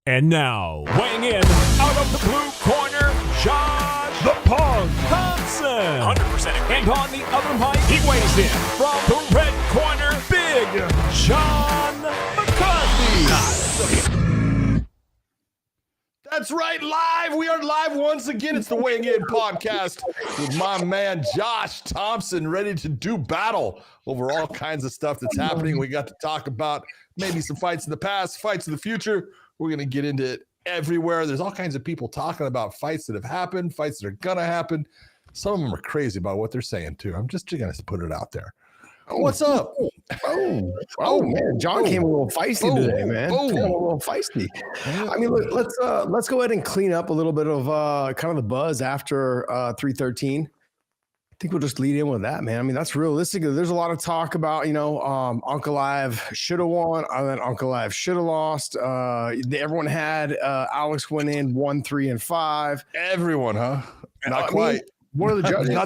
And now, weighing in out of the blue corner, Josh the Punk Thompson. 100% agree. And on the other mic, he weighs in from the red corner, Big John McCarthy. That's right, live. We are live once again. It's the Weighing In podcast with my man Josh Thompson, ready to do battle over all kinds of stuff that's happening. We got to talk about maybe some fights in the past, fights in the future. We're going to get into it everywhere. There's all kinds of people talking about fights that have happened, fights that are going to happen. Some of them are crazy about what they're saying, too. I'm just going to put it out there. What's up? Oh man, John came a little feisty today, man. A little feisty. I mean, look, let's go ahead and clean up a little bit of kind of the buzz after 313. I think we'll just lead in with that, man. I mean, that's realistic. There's a lot of talk about, Uncle Live should have won, and then Uncle Live should have lost. Everyone had Alex went in 1, 3, and 5. Everyone, huh? Not quite. One of the judges.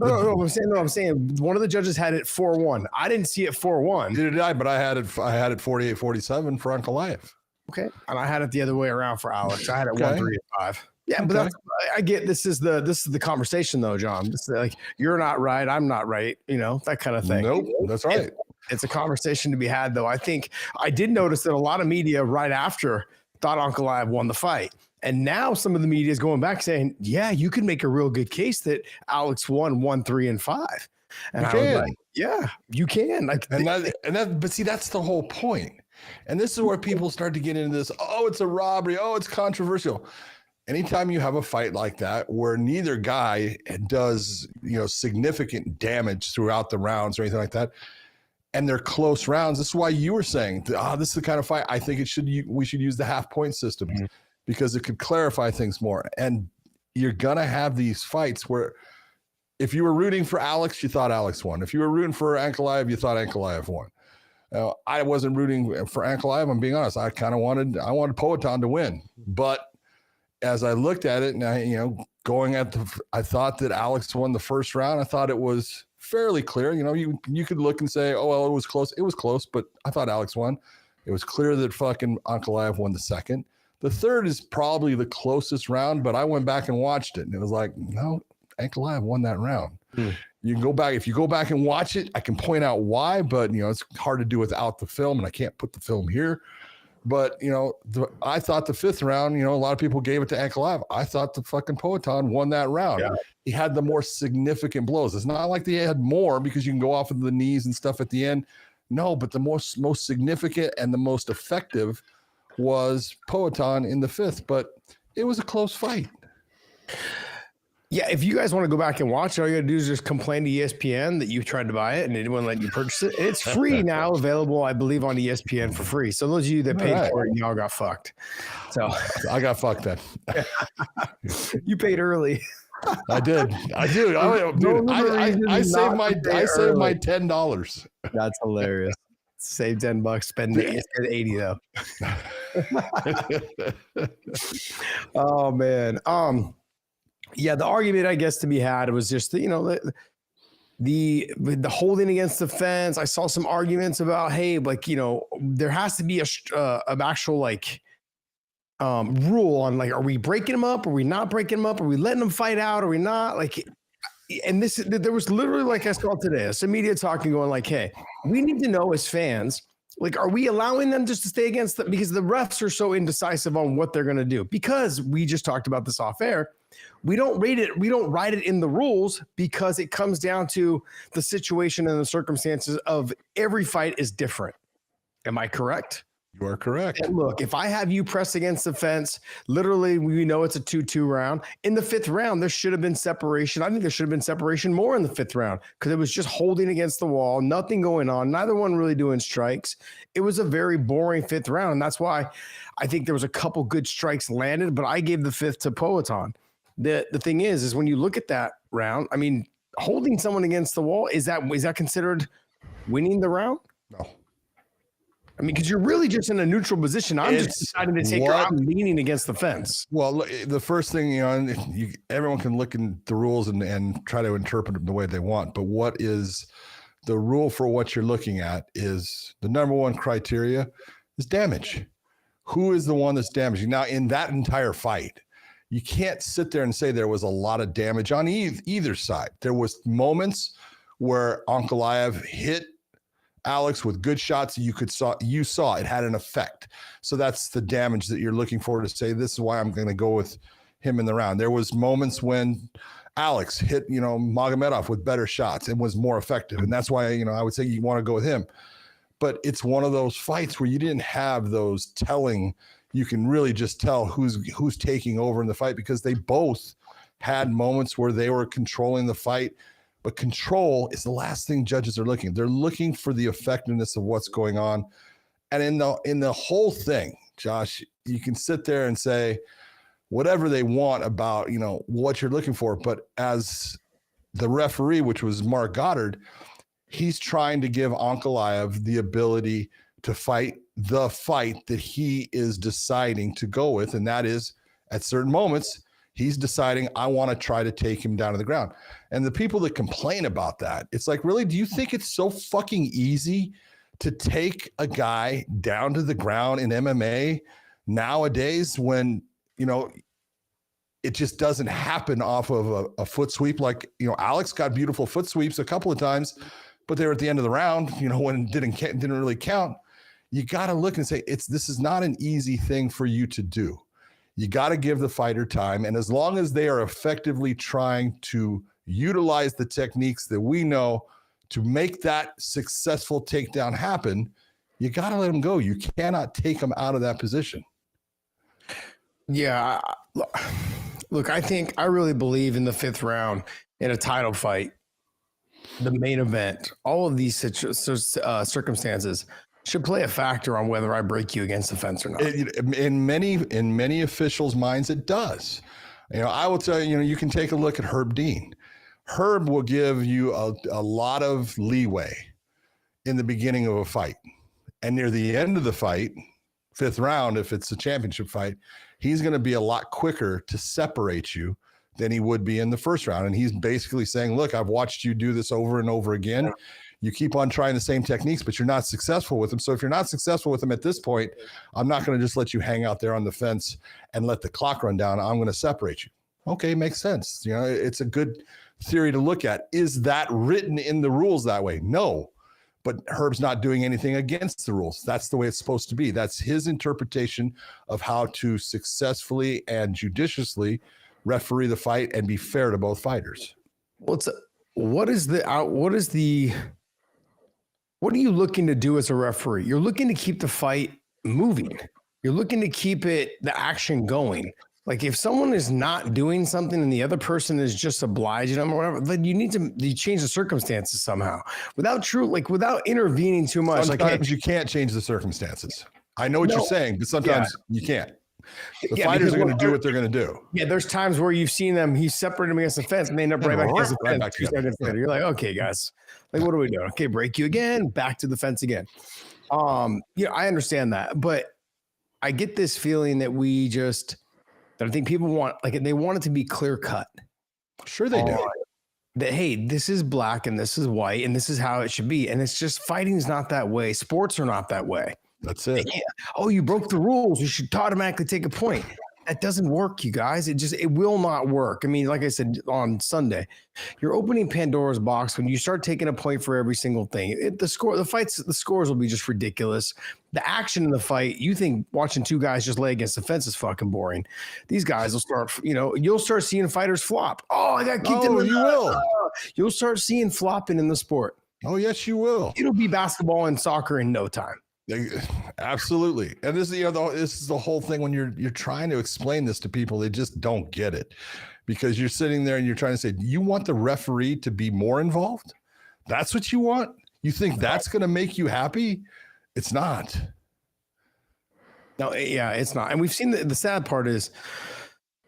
I'm saying one of the judges had it 4-1. I didn't see it 4-1. Neither did I, but I had it 48-47 for Uncle Live. Okay, and I had it the other way around for Alex. I had it 1, 3, and 5. Yeah, okay. But that's, I get this is the conversation though, John. This is like you're not right, I'm not right. That kind of thing. Nope, that's right. It's a conversation to be had though. I think I did notice that a lot of media right after thought Uncle Live won the fight. And now some of the media is going back saying, yeah, you can make a real good case that Alex won 1, 3, and 5. And I was like, yeah, you can. But see, that's the whole point. And this is where people start to get into this. Oh, it's a robbery. Oh, it's controversial. Anytime you have a fight like that where neither guy does, significant damage throughout the rounds or anything like that, and they're close rounds, this is why you were saying, this is the kind of fight I think we should use the half-point system. Mm-hmm. Because it could clarify things more. And you're going to have these fights where if you were rooting for Alex, you thought Alex won. If you were rooting for Ankalaev, you thought Ankalaev won. I wasn't rooting for Ankalaev. I'm being honest. I wanted Poatan to win. But as I looked at it, and I thought that Alex won the first round. I thought it was fairly clear. You could look and say, oh, well, it was close. It was close, but I thought Alex won. It was clear that fucking Ankalaev won the second. The third is probably the closest round, but I went back and watched it, and it was like, no, Ankalaev won that round. You can go back. If you go back and watch it, I can point out why, but, it's hard to do without the film, and I can't put the film here. But, I thought the fifth round, a lot of people gave it to Ankalaev. I thought the fucking Poatan won that round. Yeah. He had the more significant blows. It's not like they had more because you can go off of the knees and stuff at the end. No, but the most significant and the most effective was Poatan in the fifth, but it was a close fight. Yeah, if you guys want to go back and watch it, all you got to do is just complain to ESPN that you tried to buy it and they didn't let you purchase it. It's free now, available, I believe, on ESPN for free. So those of you that paid for it, y'all got fucked. So I got fucked then. You paid early. I did. I saved my $10. That's hilarious. Save $10, spend 80 though. Oh man. Yeah, the argument I guess to be had was just the holding against the fence. I saw some arguments about, hey, there has to be an actual rule on are we breaking them up? Are we not breaking them up? Are we letting them fight out? Are we not? And there was literally, I saw today, some media talking, going hey, we need to know as fans, are we allowing them just to stay against them? Because the refs are so indecisive on what they're going to do. Because we just talked about this off air. We don't rate it. We don't write it in the rules because it comes down to the situation and the circumstances of every fight is different. Am I correct? You are correct. And look, if I have you press against the fence, literally, we know it's a 2-2 round. In the fifth round, there should have been separation. I think there should have been separation more in the fifth round because it was just holding against the wall, nothing going on, neither one really doing strikes. It was a very boring fifth round, and that's why I think there was a couple good strikes landed, but I gave the fifth to Poatan. The thing is when you look at that round, I mean, holding someone against the wall, is that considered winning the round? No. I mean, because you're really just in a neutral position. I'm just deciding to take her out and leaning against the fence. Well, look, the first thing, everyone can look in the rules and try to interpret them the way they want. But what is the rule for what you're looking at is the number one criteria is damage. who is the one that's damaging. Now, in that entire fight, you can't sit there and say there was a lot of damage on either side. There was moments where Ankalaev hit Alex with good shots. You saw it had an effect. So that's the damage that you're looking for to say, this is why I'm going to go with him in the round. There was moments when Alex hit, Magomedov with better shots and was more effective. And that's why, I would say you want to go with him. But it's one of those fights where you didn't have those telling. You can really just tell who's taking over in the fight, because they both had moments where they were controlling the fight. But control is the last thing judges are looking. They're looking for the effectiveness of what's going on. And in the whole thing, Josh, you can sit there and say whatever they want about, what you're looking for. But as the referee, which was Mark Goddard, he's trying to give Ankalaev the ability to fight the fight that he is deciding to go with. And that is, at certain moments, he's deciding, I want to try to take him down to the ground. And the people that complain about that, it's like, really, do you think it's so fucking easy to take a guy down to the ground in MMA nowadays when, it just doesn't happen off of a foot sweep? Like, Alex got beautiful foot sweeps a couple of times, but they were at the end of the round, when it didn't really count. You got to look and say, this is not an easy thing for you to do. You got to give the fighter time. And as long as they are effectively trying to utilize the techniques that we know to make that successful takedown happen, you got to let them go. You cannot take them out of that position. Yeah. Look, I really believe in the 5th round in a title fight, the main event, all of these circumstances should play a factor on whether I break you against the fence or not. In many officials' minds, it does. I will tell you, you can take a look at Herb Dean. Herb will give you a lot of leeway in the beginning of a fight. And near the end of the fight, 5th round, if it's a championship fight, he's going to be a lot quicker to separate you than he would be in the 1st round. And he's basically saying, look, I've watched you do this over and over again. Yeah. You keep on trying the same techniques, but you're not successful with them. So if you're not successful with them at this point, I'm not going to just let you hang out there on the fence and let the clock run down. I'm going to separate you. Okay, makes sense. It's a good theory to look at. Is that written in the rules that way? No, but Herb's not doing anything against the rules. That's the way it's supposed to be. That's his interpretation of how to successfully and judiciously referee the fight and be fair to both fighters. What are you looking to do as a referee? You're looking to keep the fight moving. You're looking to keep the action going. Like, if someone is not doing something and the other person is just obliging them or whatever, then you need to change the circumstances somehow without intervening too much. Sometimes you can't change the circumstances. I know what you're saying, but sometimes you can't. The fighters are going to do what they're going to do. Yeah, there's times where you've seen them, he's separated them against the fence, and they end up right back against the fence. 2 seconds later. You're like, okay, guys, what are we doing? Okay, break you again, back to the fence again. I understand that, but I get this feeling that I think people want, they want it to be clear cut. Sure they do. That, hey, this is black and this is white and this is how it should be. And it's just, fighting's not that way. Sports are not that way. That's it. Yeah. Oh, you broke the rules. You should automatically take a point. That doesn't work, you guys. It will not work. I mean, like I said on Sunday, you're opening Pandora's box when you start taking a point for every single thing. The scores will be just ridiculous. The action in the fight, you think watching 2 guys just lay against the fence is fucking boring. These guys will start, you'll start seeing fighters flop. Oh, I got kicked in the will. You'll start seeing flopping in the sport. Oh, yes, you will. It'll be basketball and soccer in no time. Absolutely. And this is the whole thing when you're trying to explain this to people, they just don't get it, because you're sitting there and you're trying to say, you want the referee to be more involved? That's what you want? You think that's going to make you happy? It's not. No, yeah, it's not. And we've seen the sad part is,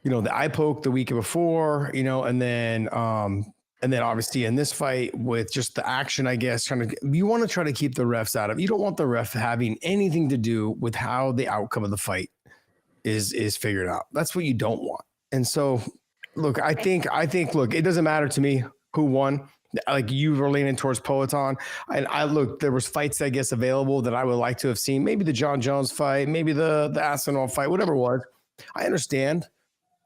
the eye poke the week before, and then obviously in this fight with just the action, I guess, you want to try to keep the refs out of. You don't want the ref having anything to do with how the outcome of the fight is figured out. That's what you don't want. And so, look, I think, look, it doesn't matter to me. who won. Like you were leaning towards Poatan. And I look, there was fights, I guess, available that I would like to have seen. Maybe the John Jones fight, maybe the Aspinall fight, whatever it was. I understand.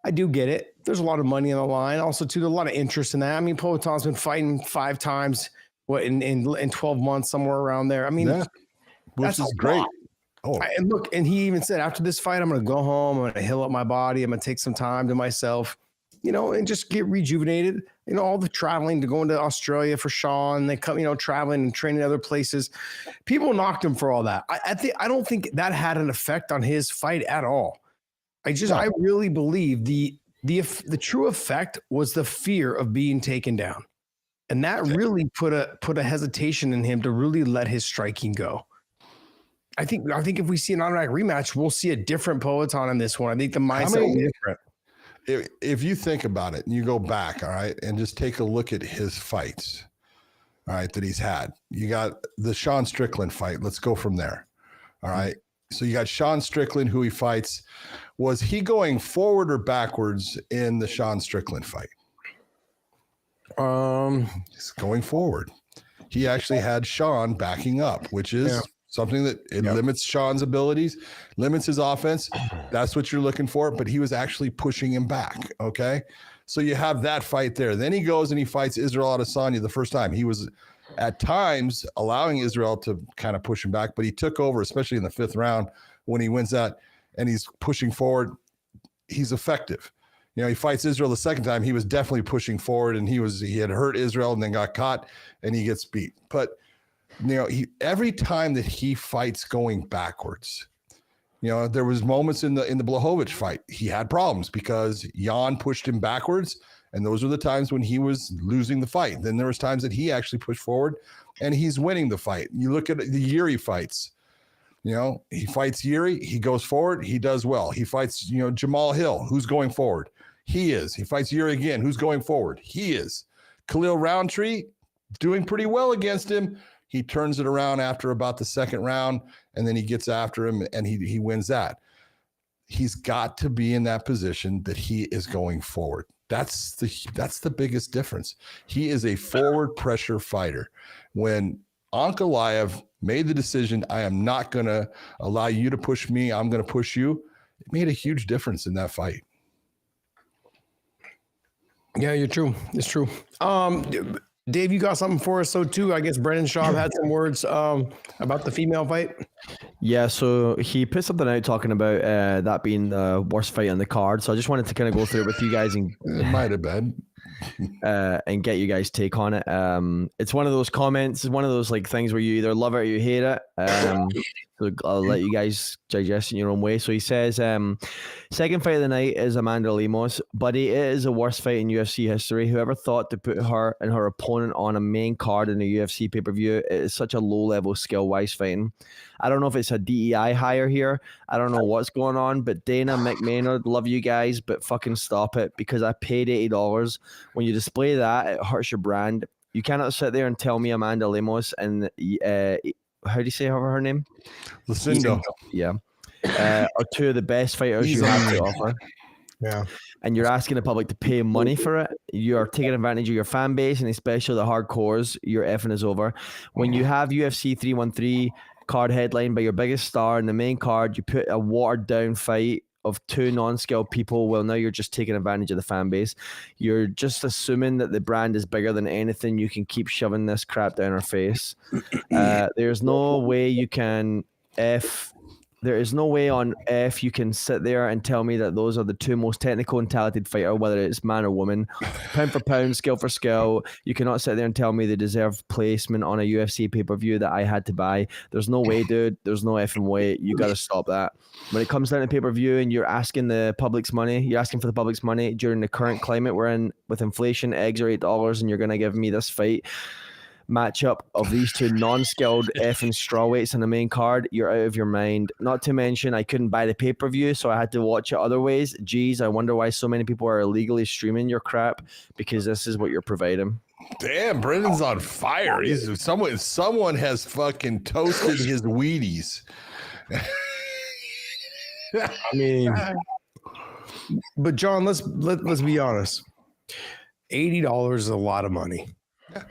I do get it. There's a lot of money on the line. Also, too, there's a lot of interest in that. I mean, Poatan's been fighting 5 times in 12 months, somewhere around there. I mean, which is great. And look, and he even said, after this fight, I'm going to go home. I'm going to heal up my body. I'm going to take some time to myself, and just get rejuvenated. All the traveling to going to Australia for Sean, they come, traveling and training other places. People knocked him for all that. I don't think that had an effect on his fight at all. I really believe the true effect was the fear of being taken down. And that really put a hesitation in him to really let his striking go. I think if we see an automatic rematch, we'll see a different Poatan in this one. I think the mindset will be different. If you think about it and you go back, all right, and just take a look at his fights, all right, that he's had. You got the Sean Strickland fight. Let's go from there. All right. So you got Sean Strickland, who he fights. Was he going forward or backwards in the Sean Strickland fight? He's going forward. He actually had Sean backing up, which is something that limits Sean's abilities, limits his offense. That's what you're looking for. But he was actually pushing him back. Okay. So you have that fight there. Then he goes and he fights Israel Adesanya the first time. He was at times allowing Israel to kind of push him back, but he took over, especially in the 5th round when he wins that and he's pushing forward. He's effective. He fights Israel the second time. He was definitely pushing forward and he had hurt Israel and then got caught and he gets beat. But every time that he fights going backwards, there was moments in the Blachowicz fight. He had problems because Jan pushed him backwards. And those are the times when he was losing the fight. Then there was times that he actually pushed forward and he's winning the fight. You look at the Yuri fights, he fights Yuri, he goes forward, he does well. He fights, Jamal Hill, who's going forward. He is. He fights Yuri again, who's going forward. He is. Khalil Roundtree doing pretty well against him. He turns it around after about the 2nd round and then he gets after him and he wins that. He's got to be in that position that he is going forward. That's the biggest difference. He is a forward pressure fighter. When Ankalaev made the decision, I am not going to allow you to push me. I'm going to push you. It made a huge difference in that fight. Yeah, you're true. It's true. Dave, you got something for us, too. I guess Brendan Schaub had some words about the female fight. Yeah, so he put something out talking about that being the worst fight on the card. So I just wanted to kind of go through it with you guys and it might have been and get you guys' take on it. It's one of those comments. It's one of those things where you either love it or you hate it. So I'll let you guys digest in your own way. So he says, second fight of the night is Amanda Lemos, but it is the worst fight in UFC history. Whoever thought to put her and her opponent on a main card in a UFC pay-per-view? It is such a low-level skill-wise fighting. I don't know if it's a DEI hire here. I don't know what's going on, but Dana McMahon, love you guys, but fucking stop it because I paid $80. When you display that, it hurts your brand. You cannot sit there and tell me Amanda Lemos and how do you say her name? Lucindo. Yeah. Are 2 of the best fighters you have to offer. Yeah. And you're asking the public to pay money for it. You're taking advantage of your fan base and especially the hardcores. Your effing is over. When you have UFC 313 card headline by your biggest star in the main card, you put a watered down fight of 2 non-skilled people. Well, now you're just taking advantage of the fan base. You're just assuming that the brand is bigger than anything. You can keep shoving this crap down our face. There's no way you can there is no way on F you can sit there and tell me that those are the 2 most technical and talented fighter, whether it's man or woman, pound for pound, skill for skill. You cannot sit there and tell me they deserve placement on a UFC pay-per-view that I had to buy. There's no way, dude. There's no effing way. You got to stop that. When it comes down to pay-per-view and you're asking the public's money, you're asking for the public's money during the current climate we're in with inflation, eggs are $8 and you're going to give me this fight matchup of these 2 non-skilled effing strawweights in the main card, you're out of your mind. Not to mention I couldn't buy the pay-per-view, so I had to watch it other ways. Geez, I wonder why so many people are illegally streaming your crap, because this is what you're providing. Damn, Brendan's on fire. Someone has fucking toasted his Wheaties. I mean, but John, let's be honest. $80 is a lot of money. Yeah.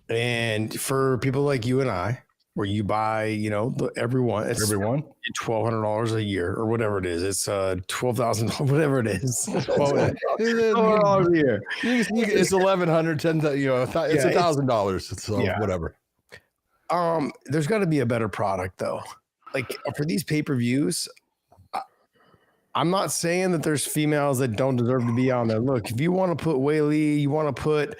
And for people like you and I, where you buy, everyone, it's $1,200 a year or whatever it is. It's $12,000, whatever it is. $12,000 a year. It's $1,100, $10,000. It's $1,000. So whatever. There's got to be a better product though. Like for these pay-per-views, I'm not saying that there's females that don't deserve to be on there. Look, if you want to put Weili, you want to put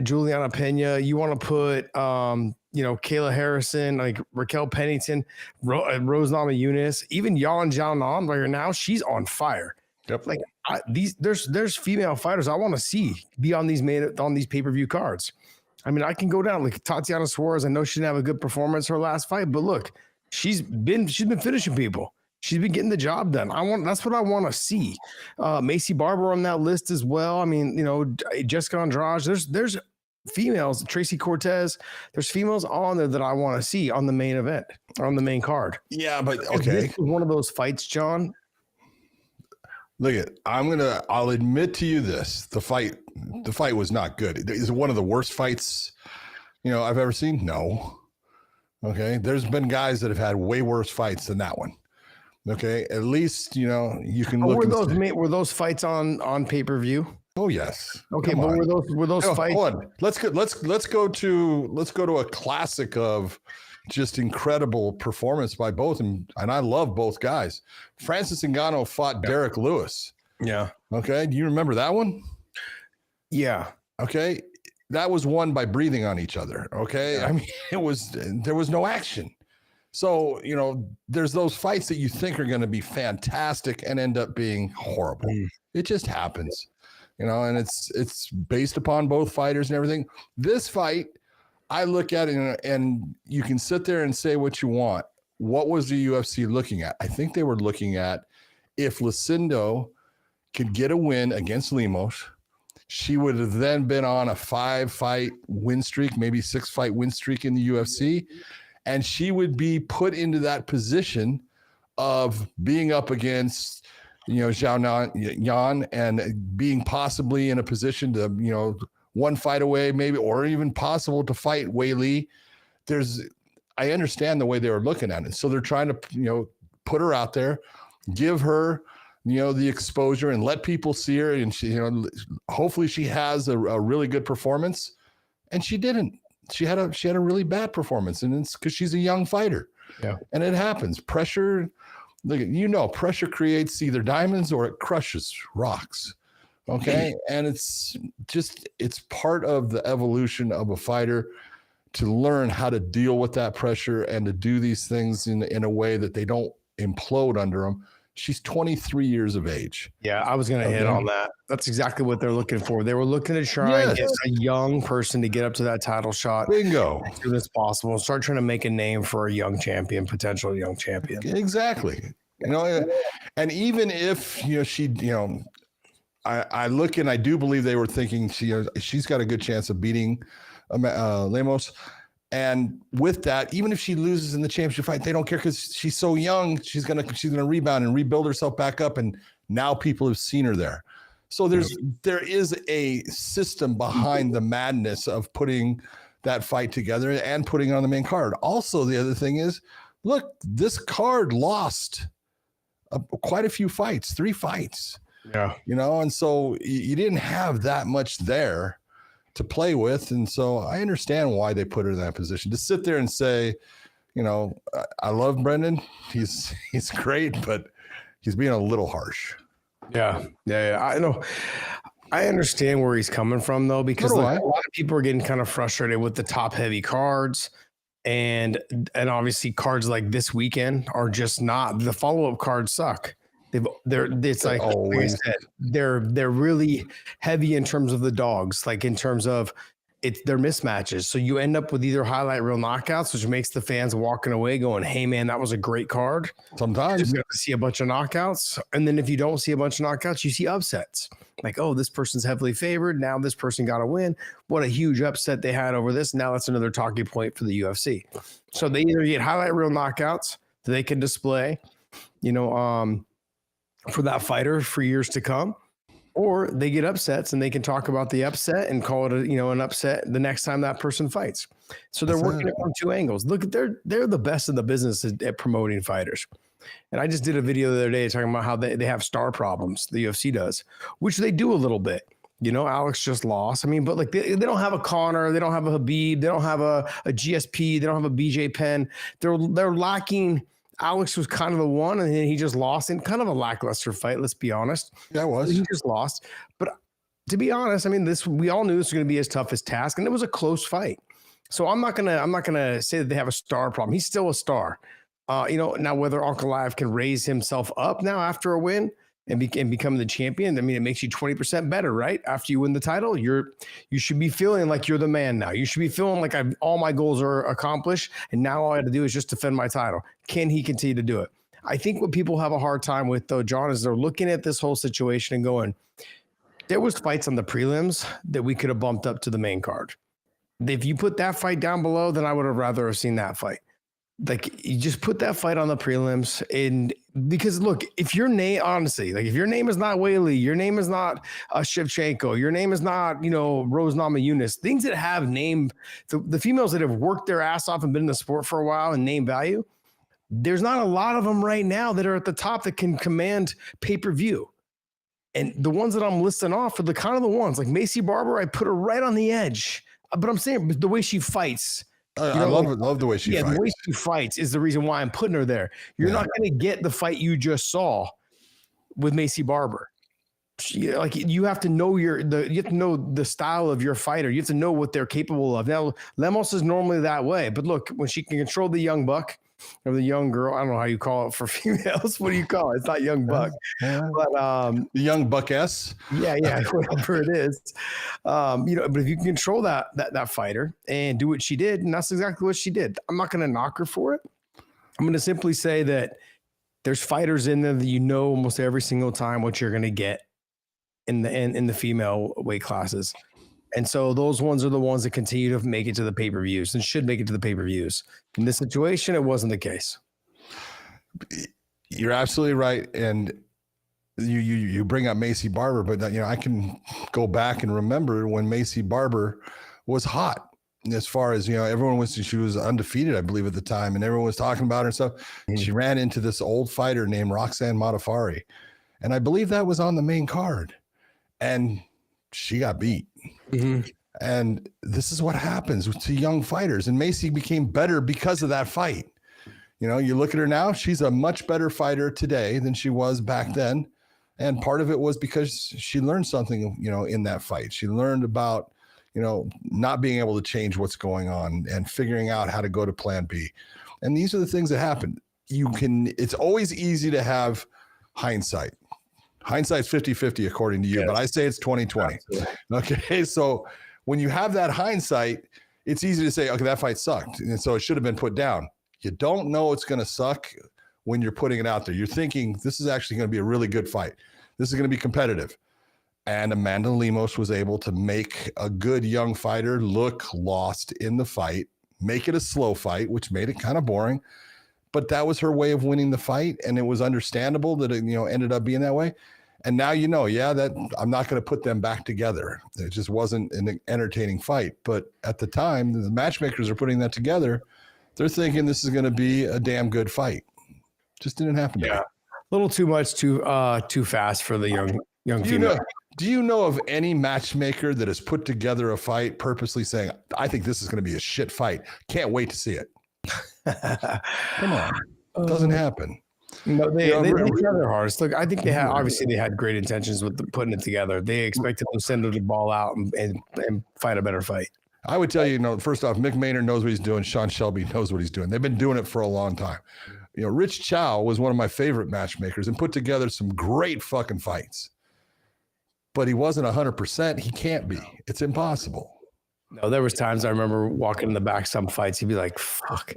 Juliana Pena, you want to put, Kayla Harrison, like Raquel Pennington, Rose Namajunas, even Yan Xiaonan right now, she's on fire. Yep. Like there's female fighters I want to see be on these pay-per-view cards. I mean, I can go down like Tatiana Suarez. I know she didn't have a good performance her last fight, but look, she's been finishing people. She's been getting the job done. That's what I want to see. Macy Barber on that list as well. I mean, Jessica Andrade. There's females, Tracy Cortez. There's females on there that I want to see on the main event, on the main card. Yeah, but okay. This is one of those fights, John. Look I'll admit to you this. The fight was not good. Is it one of the worst fights, I've ever seen? No. Okay. There's been guys that have had way worse fights than that one. Okay. At least, you can look. Were those fights on pay-per-view? Oh yes. Okay. But were those fights? Hold on. Let's go to a classic of just incredible performance by both. And I love both guys. Francis Ngannou fought Derek Lewis. Yeah. Okay. Do you remember that one? Yeah. Okay. That was won by breathing on each other. Okay. Yeah. I mean, there was no action. So, there's those fights that you think are going to be fantastic and end up being horrible. It just happens, and it's based upon both fighters and everything. This fight, I look at it and you can sit there and say what you want. What was the UFC looking at? I think they were looking at if Lucindo could get a win against Lemos, she would have then been on a 5-fight win streak, maybe 6-fight win streak in the UFC. And she would be put into that position of being up against, Xiaonan and being possibly in a position to, one fight away, maybe, or even possible to fight Weili. I understand the way they were looking at it. So they're trying to, put her out there, give her, the exposure and let people see her. And she, hopefully she has a really good performance. And she didn't. She had a really bad performance, and it's because she's a young fighter. Yeah. And it happens. Pressure, pressure creates either diamonds or it crushes rocks. Okay. And it's part of the evolution of a fighter to learn how to deal with that pressure and to do these things in a way that they don't implode under them. She's 23 years of age. Yeah, I was going to hit on that. That's exactly what they're looking for. They were looking to try and get a young person to get up to that title shot. Bingo. As soon as possible. Start trying to make a name for a young champion, potential young champion. Exactly. And even if, I look and I do believe they were thinking she's got a good chance of beating Lemos. And with that, even if she loses in the championship fight, they don't care because she's so young. She's gonna rebound and rebuild herself back up. And now people have seen her there. So there is a system behind the madness of putting that fight together and putting it on the main card. Also, the other thing is, look, this card lost quite a few fights, 3 fights. Yeah, and so you didn't have that much there to play with. And so I understand why they put her in that position to sit there and say, I love Brendan. He's great, but he's being a little harsh. Yeah. I know. I understand where he's coming from though, because a lot of people are getting kind of frustrated with the top heavy cards. And obviously cards like this weekend are just not, the follow-up cards suck. It's like I said, they're really heavy in terms of the dogs, like in terms of they're mismatches. So you end up with either highlight reel knockouts, which makes the fans walking away going, hey man, that was a great card. Sometimes you're going to see a bunch of knockouts. And then if you don't see a bunch of knockouts, you see upsets. Like, oh, this person's heavily favored. Now this person got a win. What a huge upset they had over this. Now that's another talking point for the UFC. So they either get highlight reel knockouts that they can display, for that fighter for years to come, or they get upsets and they can talk about the upset and call it an upset the next time that person fights. So they're working it from two angles. Look, they're the best in the business at promoting fighters. And I just did a video the other day talking about how they have star problems, the UFC does, which they do a little bit. Alex just lost. I mean, but like they don't have a Conor, they don't have a Habib, they don't have a GSP, they don't have a BJ Penn. They're lacking. Alex was kind of the one, and then he just lost in kind of a lackluster fight. Let's be honest. Yeah, it was. He just lost. But to be honest, I mean, we all knew this was going to be his toughest task, and it was a close fight. So I'm not gonna say that they have a star problem. He's still a star. Now whether Ankalaev can raise himself up now after a win and become the champion, I mean, it makes you 20% better, right? After you win the title, you should be feeling like you're the man now. You should be feeling like all my goals are accomplished, and now all I have to do is just defend my title. Can he continue to do it? I think what people have a hard time with, though, John, is they're looking at this whole situation and going, there was fights on the prelims that we could have bumped up to the main card. If you put that fight down below, then I would have rather have seen that fight. Like, you just put that fight on the prelims, and because look, if your name, honestly, like if your name is not Whaley, your name is not Shevchenko, your name is not, Rose Namajunas, things that have name, the females that have worked their ass off and been in the sport for a while and name value, there's not a lot of them right now that are at the top that can command pay-per-view. And the ones that I'm listing off are the kind of the ones like Macy Barber, I put her right on the edge, but I'm saying the way she fights, I love the way she fights. The way she fights is the reason why I'm putting her there. You're not going to get the fight you just saw with Macy Barber. You have to know you have to know the style of your fighter. You have to know what they're capable of. Now, Lemos is normally that way, but look, when she can control the young buck or the young girl, I don't know how you call it for females. What do you call it? It's not young buck, but the young buck S. Yeah, whatever it is. But if you can control that fighter and do what she did, and that's exactly what she did. I'm not going to knock her for it. I'm going to simply say that there's fighters in there that almost every single time what you're going to get in the female weight classes. And so those ones are the ones that continue to make it to the pay-per-views and should make it to the pay-per-views. In this situation, it wasn't the case. You're absolutely right. And you bring up Macy Barber, but I can go back and remember when Macy Barber was hot. As far as, she was undefeated, I believe, at the time, and everyone was talking about her and stuff. Mm-hmm. She ran into this old fighter named Roxanne Modafferi. And I believe that was on the main card. And she got beat. Mm-hmm. And this is what happens to young fighters. And Macy became better because of that fight. You look at her now, she's a much better fighter today than she was back then. And part of it was because she learned something, in that fight. She learned about, not being able to change what's going on and figuring out how to go to plan B. And these are the things that happen. It's always easy to have hindsight. Hindsight's 50-50 according to you, but I say it's 20-20. Okay, so when you have that hindsight, it's easy to say, okay, that fight sucked, and so it should have been put down. You don't know it's going to suck when you're putting it out there. You're thinking, this is actually going to be a really good fight. This is going to be competitive. And Amanda Lemos was able to make a good young fighter look lost in the fight, make it a slow fight, which made it kind of boring. But that was her way of winning the fight, and it was understandable that it ended up being that way. And now that I'm not going to put them back together. It just wasn't an entertaining fight. But at the time, the matchmakers are putting that together. They're thinking this is going to be a damn good fight. Just didn't happen. Yeah, a little too much, too fast for the young female. Do you know of any matchmaker that has put together a fight purposely saying, I think this is going to be a shit fight. Can't wait to see it. Come on. It doesn't happen. No, they try their hardest. Look, I think they had great intentions with putting it together. They expected Lucinda to ball out and fight a better fight. I would tell you, first off, Mick Maynard knows what he's doing. Sean Shelby knows what he's doing. They've been doing it for a long time. Rich Chow was one of my favorite matchmakers and put together some great fucking fights. But he wasn't 100%. He can't be. It's impossible. No, there was times I remember walking in the back some fights. He'd be like, "Fuck."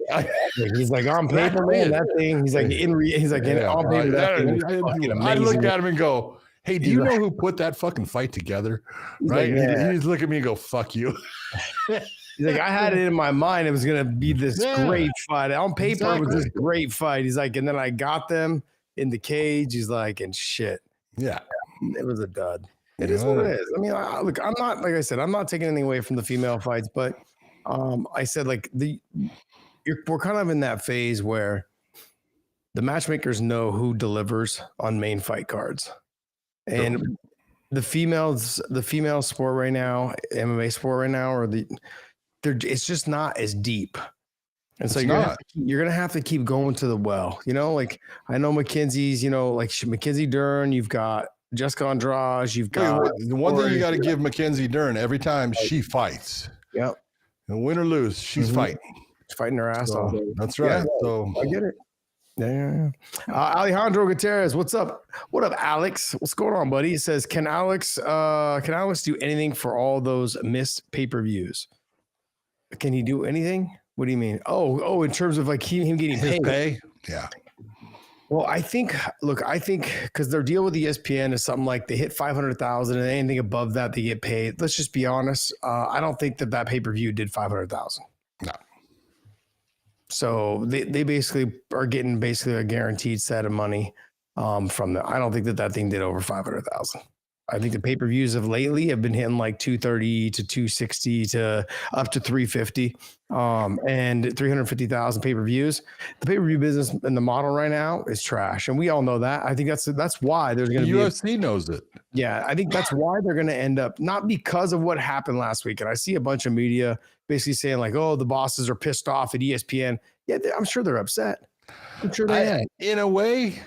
He's like on paper, man. That thing. He's like on paper. That thing I look at him and go, "Hey, do you know who put that fucking fight together?" Right? Like, yeah. He's look at me and go, "Fuck you." He's like, I had it in my mind. It was gonna be this great fight. On paper, it was this great fight. He's like, and then I got them in the cage. He's like, and shit. Yeah, it was a dud. It is what it is. I mean, look, I'm not, like I said, I'm not taking anything away from the female fights, but I said like we're kind of in that phase where the matchmakers know who delivers on main fight cards, and the female sport right now, MMA sport right now, it's just not as deep. And so you're gonna have to keep going to the well. You know, like I know McKenzie's, like Mackenzie Dern, you've got Jessica Andrade, you've got the one thing you got to give Mackenzie Dern every time she fights. Yep. And win or lose, she's fighting. She's fighting her ass off. That's right. Yeah, so I get it. Yeah. Alejandro Gutierrez, what's up? What up, Alex? What's going on, buddy? He says, can Alex do anything for all those missed pay-per-views? Can he do anything? What do you mean? Oh, in terms of like him getting paid. Pay? Yeah. Well, I think because their deal with ESPN is something like they hit 500,000 and anything above that they get paid. Let's just be honest. I don't think that pay-per-view did 500,000. No. So they basically are getting a guaranteed set of money from them. I don't think that thing did over 500,000. I think the pay-per-views of lately have been hitting like 230 to 260 to up to 350 and 350,000 pay-per-views. The pay-per-view business and the model right now is trash. And we all know that. I think that's why there's going to be UFC knows it. Yeah. I think that's why they're going to end up, not because of what happened last week. And I see a bunch of media basically saying like, oh, the bosses are pissed off at ESPN. Yeah. I'm sure they're upset. I'm sure they are. In a way,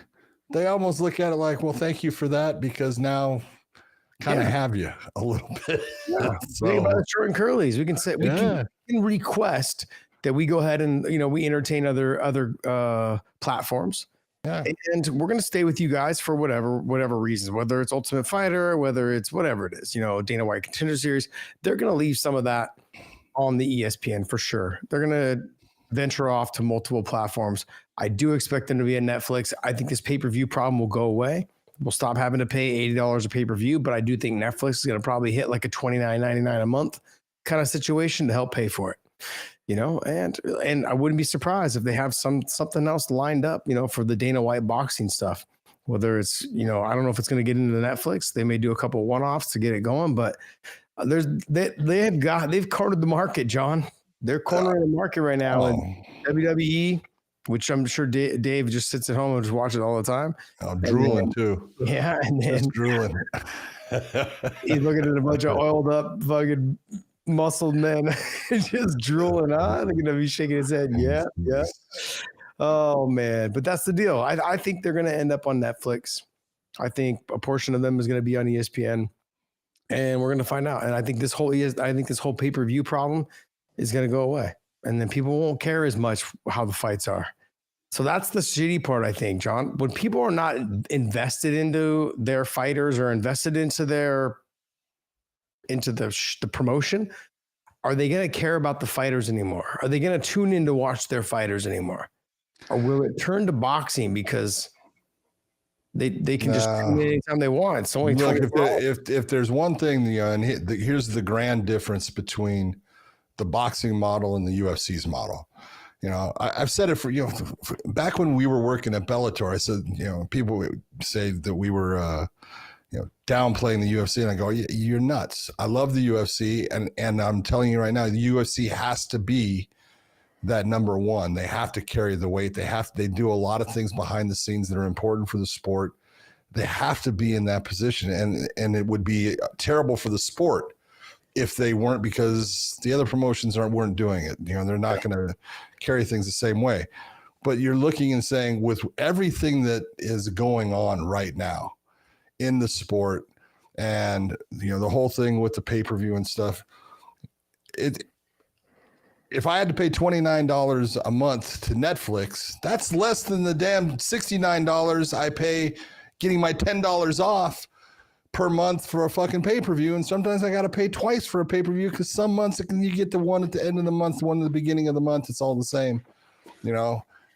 they almost look at it like, well, thank you for that, because now kind of have you a little bit. Yeah. Think about the short and curlies. We can say we can request that we go ahead and we entertain other platforms. Yeah. And we're going to stay with you guys for whatever reasons, whether it's Ultimate Fighter, whether it's whatever it is, Dana White Contender Series. They're going to leave some of that on the ESPN for sure. They're going to venture off to multiple platforms. I do expect them to be at Netflix. I think this pay-per-view problem will go away. We'll stop having to pay $80 a pay-per-view, but I do think Netflix is going to probably hit like a $29.99 a month kind of situation to help pay for it, and I wouldn't be surprised if they have something else lined up, for the Dana White boxing stuff, whether it's, I don't know if it's going to get into Netflix. They may do a couple one-offs to get it going, but they've cornered the market, John. They're cornering the market right now. And WWE, which I'm sure Dave just sits at home and just watches all the time. Oh, drooling too. Yeah, and then just drooling. He's looking at a bunch of oiled up, fucking muscled men, just drooling. They're gonna be shaking his head. Yeah. Oh man, but that's the deal. I think they're gonna end up on Netflix. I think a portion of them is gonna be on ESPN, and we're gonna find out. And I think this whole pay-per-view problem is gonna go away. And then people won't care as much how the fights are. So that's the shitty part, I think, John. When people are not invested into their fighters or invested into the promotion, are they going to care about the fighters anymore? Are they going to tune in to watch their fighters anymore? Or will it turn to boxing because they can just tune in anytime they want? It's only if there's one thing, and here's the grand difference between the boxing model and the UFC's model. I've said it for back when we were working at Bellator, I said, people would say that we were, downplaying the UFC, and I go, you're nuts. I love the UFC. And I'm telling you right now, the UFC has to be that number one. They have to carry the weight. They do a lot of things behind the scenes that are important for the sport. They have to be in that position. And it would be terrible for the sport if they weren't, because the other promotions weren't doing it. They're not going to carry things the same way. But you're looking and saying, with everything that is going on right now in the sport, and the whole thing with the pay-per-view and stuff, if I had to pay $29 a month to Netflix, that's less than the damn $69 I pay getting my $10 off per month for a fucking pay-per-view. And sometimes I got to pay twice for a pay-per-view, because some months you get the one at the end of the month, one at the beginning of the month. It's all the same.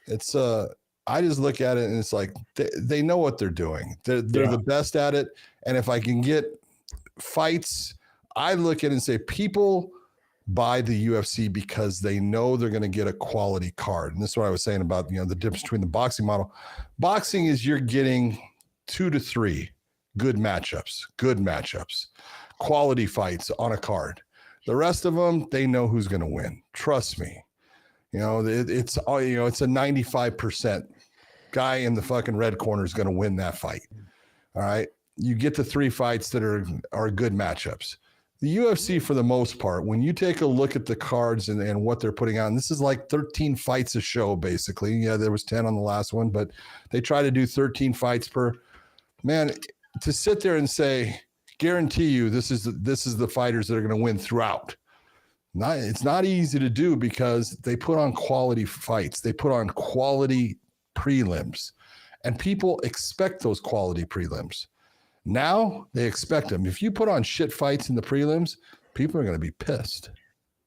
It's I just look at it and it's like, they know what they're doing. They're the best at it. And if I can get fights, I look at it and say, people buy the UFC because they know they're going to get a quality card. And this is what I was saying about, the difference between the boxing model. Boxing is you're getting 2 to 3 good matchups, quality fights on a card. The rest of them, they know who's going to win. Trust me. It's a 95% guy in the fucking red corner is going to win that fight. All right. You get the 3 fights that are good matchups. The UFC, for the most part, when you take a look at the cards and what they're putting out, and this is like 13 fights a show, basically. Yeah, there was 10 on the last one, but they try to do 13 fights per. Man, to sit there and say, guarantee you this is the fighters that are going to win throughout. It's not easy to do because they put on quality fights. They put on quality prelims, and people expect those quality prelims. Now they expect them. If you put on shit fights in the prelims, people are going to be pissed.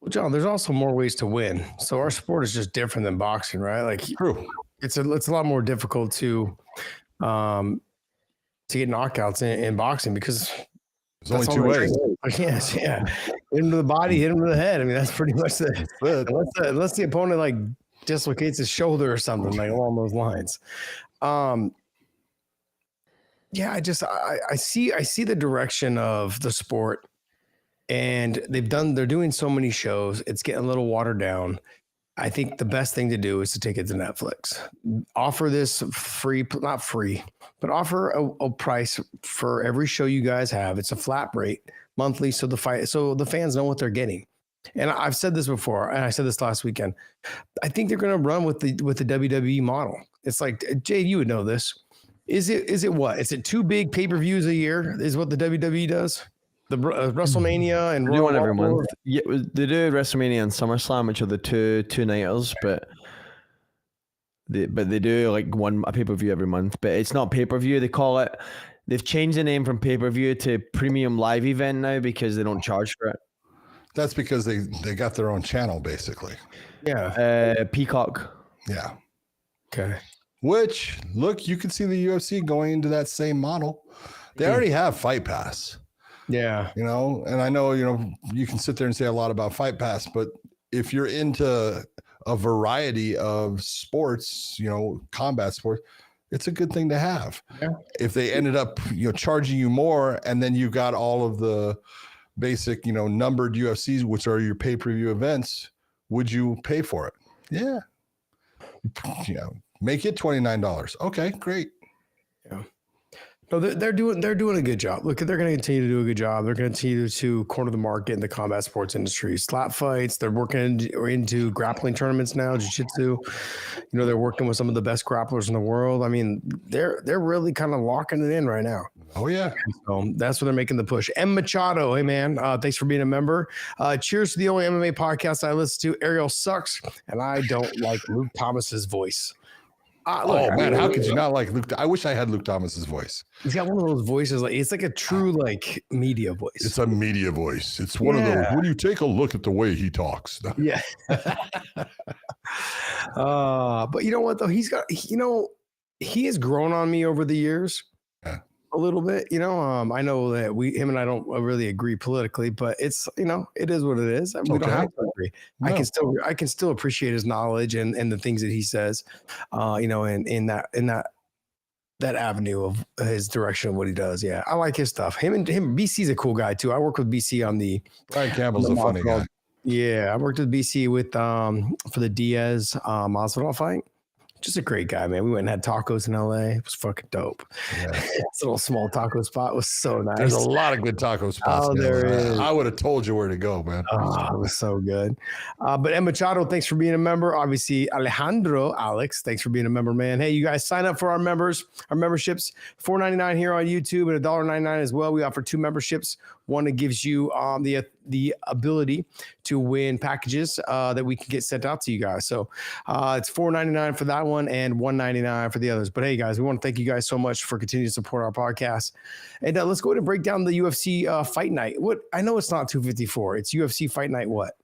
Well, John, there's also more ways to win. So our sport is just different than boxing, right? Like, true. It's a lot more difficult to get knockouts in boxing because there's only 2 ways. Yes, yeah. Hit him to the body, hit him to the head. I mean, that's pretty much unless the opponent like dislocates his shoulder or something like along those lines. Yeah, I see the direction of the sport, and they're doing so many shows. It's getting a little watered down. I think the best thing to do is to take it to Netflix. Offer this not free, but offer a price for every show you guys have. It's a flat rate monthly, so the fans know what they're getting. And I've said this before, and I said this last weekend. I think they're going to run with the WWE model. It's like, Jade, you would know this. Is it what? Is it 2 big pay-per-views a year is what the WWE does? The WrestleMania and they do one every month. Yeah, they do WrestleMania and SummerSlam, which are the two nighters, but they do like a pay-per-view every month. But it's not pay-per-view. They've changed the name from pay-per-view to premium live event now because they don't charge for it. That's because they got their own channel, basically. Yeah. Peacock. Yeah. Okay. Which, look, you can see the UFC going into that same model. They already have Fight Pass. Yeah. And I know, you can sit there and say a lot about Fight Pass, but if you're into a variety of sports, combat sports, it's a good thing to have. Yeah. If they ended up, charging you more, and then you got all of the basic, numbered UFCs, which are your pay-per-view events, would you pay for it? Yeah. Make it $29. Okay, great. Yeah. No, they're doing a good job. Look, they're going to continue to do a good job. They're going to continue to corner the market in the combat sports industry. Slap fights. They're working into grappling tournaments now. Jiu-jitsu. They're working with some of the best grapplers in the world. I mean, they're really kind of locking it in right now. Oh yeah. So that's where they're making the push. M Machado, hey man, thanks for being a member. Cheers to the only MMA podcast I listen to. Ariel sucks, and I don't like Luke Thomas's voice. Man, how could you not like Luke? I wish I had Luke Thomas's voice. He's got one of those voices, it's like a true media voice. It's a media voice. It's one of those. When you take a look at the way he talks. Yeah. But you know what though? He's got. He has grown on me over the years. Yeah. A little bit, I know that him and I don't really agree politically, but it's, it is what it is. We don't have to agree. No. I can still appreciate his knowledge and the things that he says, in that avenue of his direction of what he does. Yeah. I like his stuff. Him, BC's a cool guy too. I work with BC on the Brian Campbell's a funny guy. Yeah. I worked with BC with, for the Diaz, Masvidal fight. Just a great guy, man. We went and had tacos in LA. It was fucking dope. Yeah. This little small taco spot was so nice. There's a lot of good taco spots. Oh, there is. I would have told you where to go, man. Oh, it was so good. But M Machado, thanks for being a member. Obviously, Alex, thanks for being a member, man. Hey, you guys sign up for our memberships. $4.99 here on YouTube and $1.99 as well. We offer 2 memberships. One that gives you the ability to win packages that we can get sent out to you guys. So it's $4.99 for that one and $1.99 for the others. But hey, guys, we want to thank you guys so much for continuing to support our podcast. And let's go ahead and break down the UFC fight night. What I know it's not 254. It's UFC fight night. What?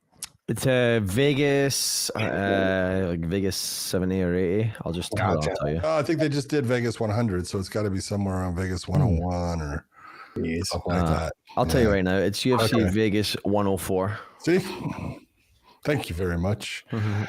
It's Vegas, like Vegas 70 or 80. I'll tell you. I think they just did Vegas 100, so it's got to be somewhere around Vegas 101 or something like that. I'll tell you right now, it's UFC Vegas 104. See? Thank you very much. Mm-hmm.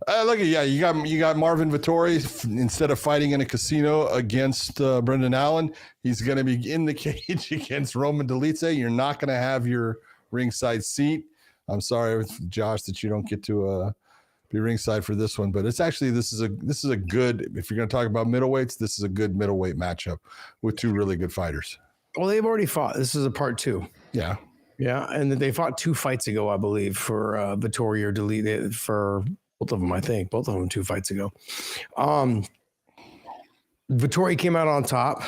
Look at you got Marvin Vettori. Instead of fighting in a casino against Brendan Allen, he's going to be in the cage against Roman Dolidze. You're not going to have your ringside seat. I'm sorry, Josh, that you don't get to be ringside for this one, but it's actually this is a good. If you're going to talk about middleweights, this is a good middleweight matchup with two really good fighters. Well, they've already fought. This is a part 2. Yeah. Yeah, and they fought 2 fights ago, I believe, for Vettori or Dolidze, for both of them, I think. Both of them 2 fights ago. Vettori came out on top.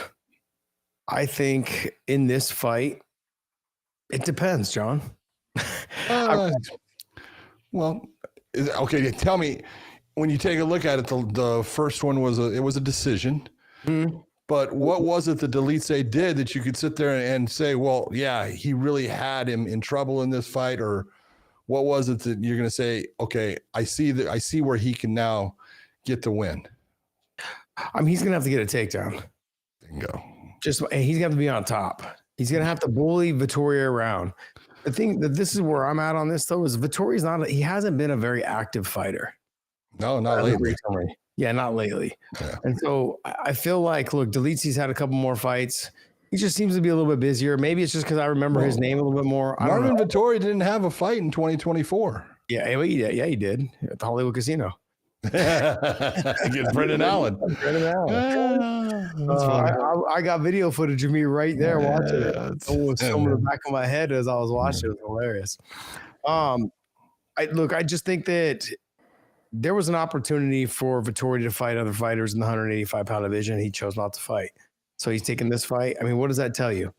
I think in this fight, it depends, John. Well, okay, tell me, when you take a look at it, the first one was a decision. Mm-hmm. But what was it that Dolidze did that you could sit there and say, well, yeah, he really had him in trouble in this fight? Or what was it that you're going to say, okay, I see where he can now get the win? He's going to have to get a takedown. Bingo. He's going to have to be on top. He's going to have to bully Vettori around. The thing that this is where I'm at on this, though, is Vettori's he hasn't been a very active fighter. No, not lately. Yeah, not lately. Yeah. And so I feel like, look, Dolidze's had a couple more fights. He just seems to be a little bit busier. Maybe it's just because I remember his name a little bit more. Marvin Vettori didn't have a fight in 2024. Yeah, he did at the Hollywood Casino. Against Brendan Allen. I got video footage of me right there watching it. It was in the back of my head as I was watching. It was hilarious. I just think that there was an opportunity for Vettori to fight other fighters in the 185-pound division. He chose not to fight. So he's taking this fight. I mean, what does that tell you?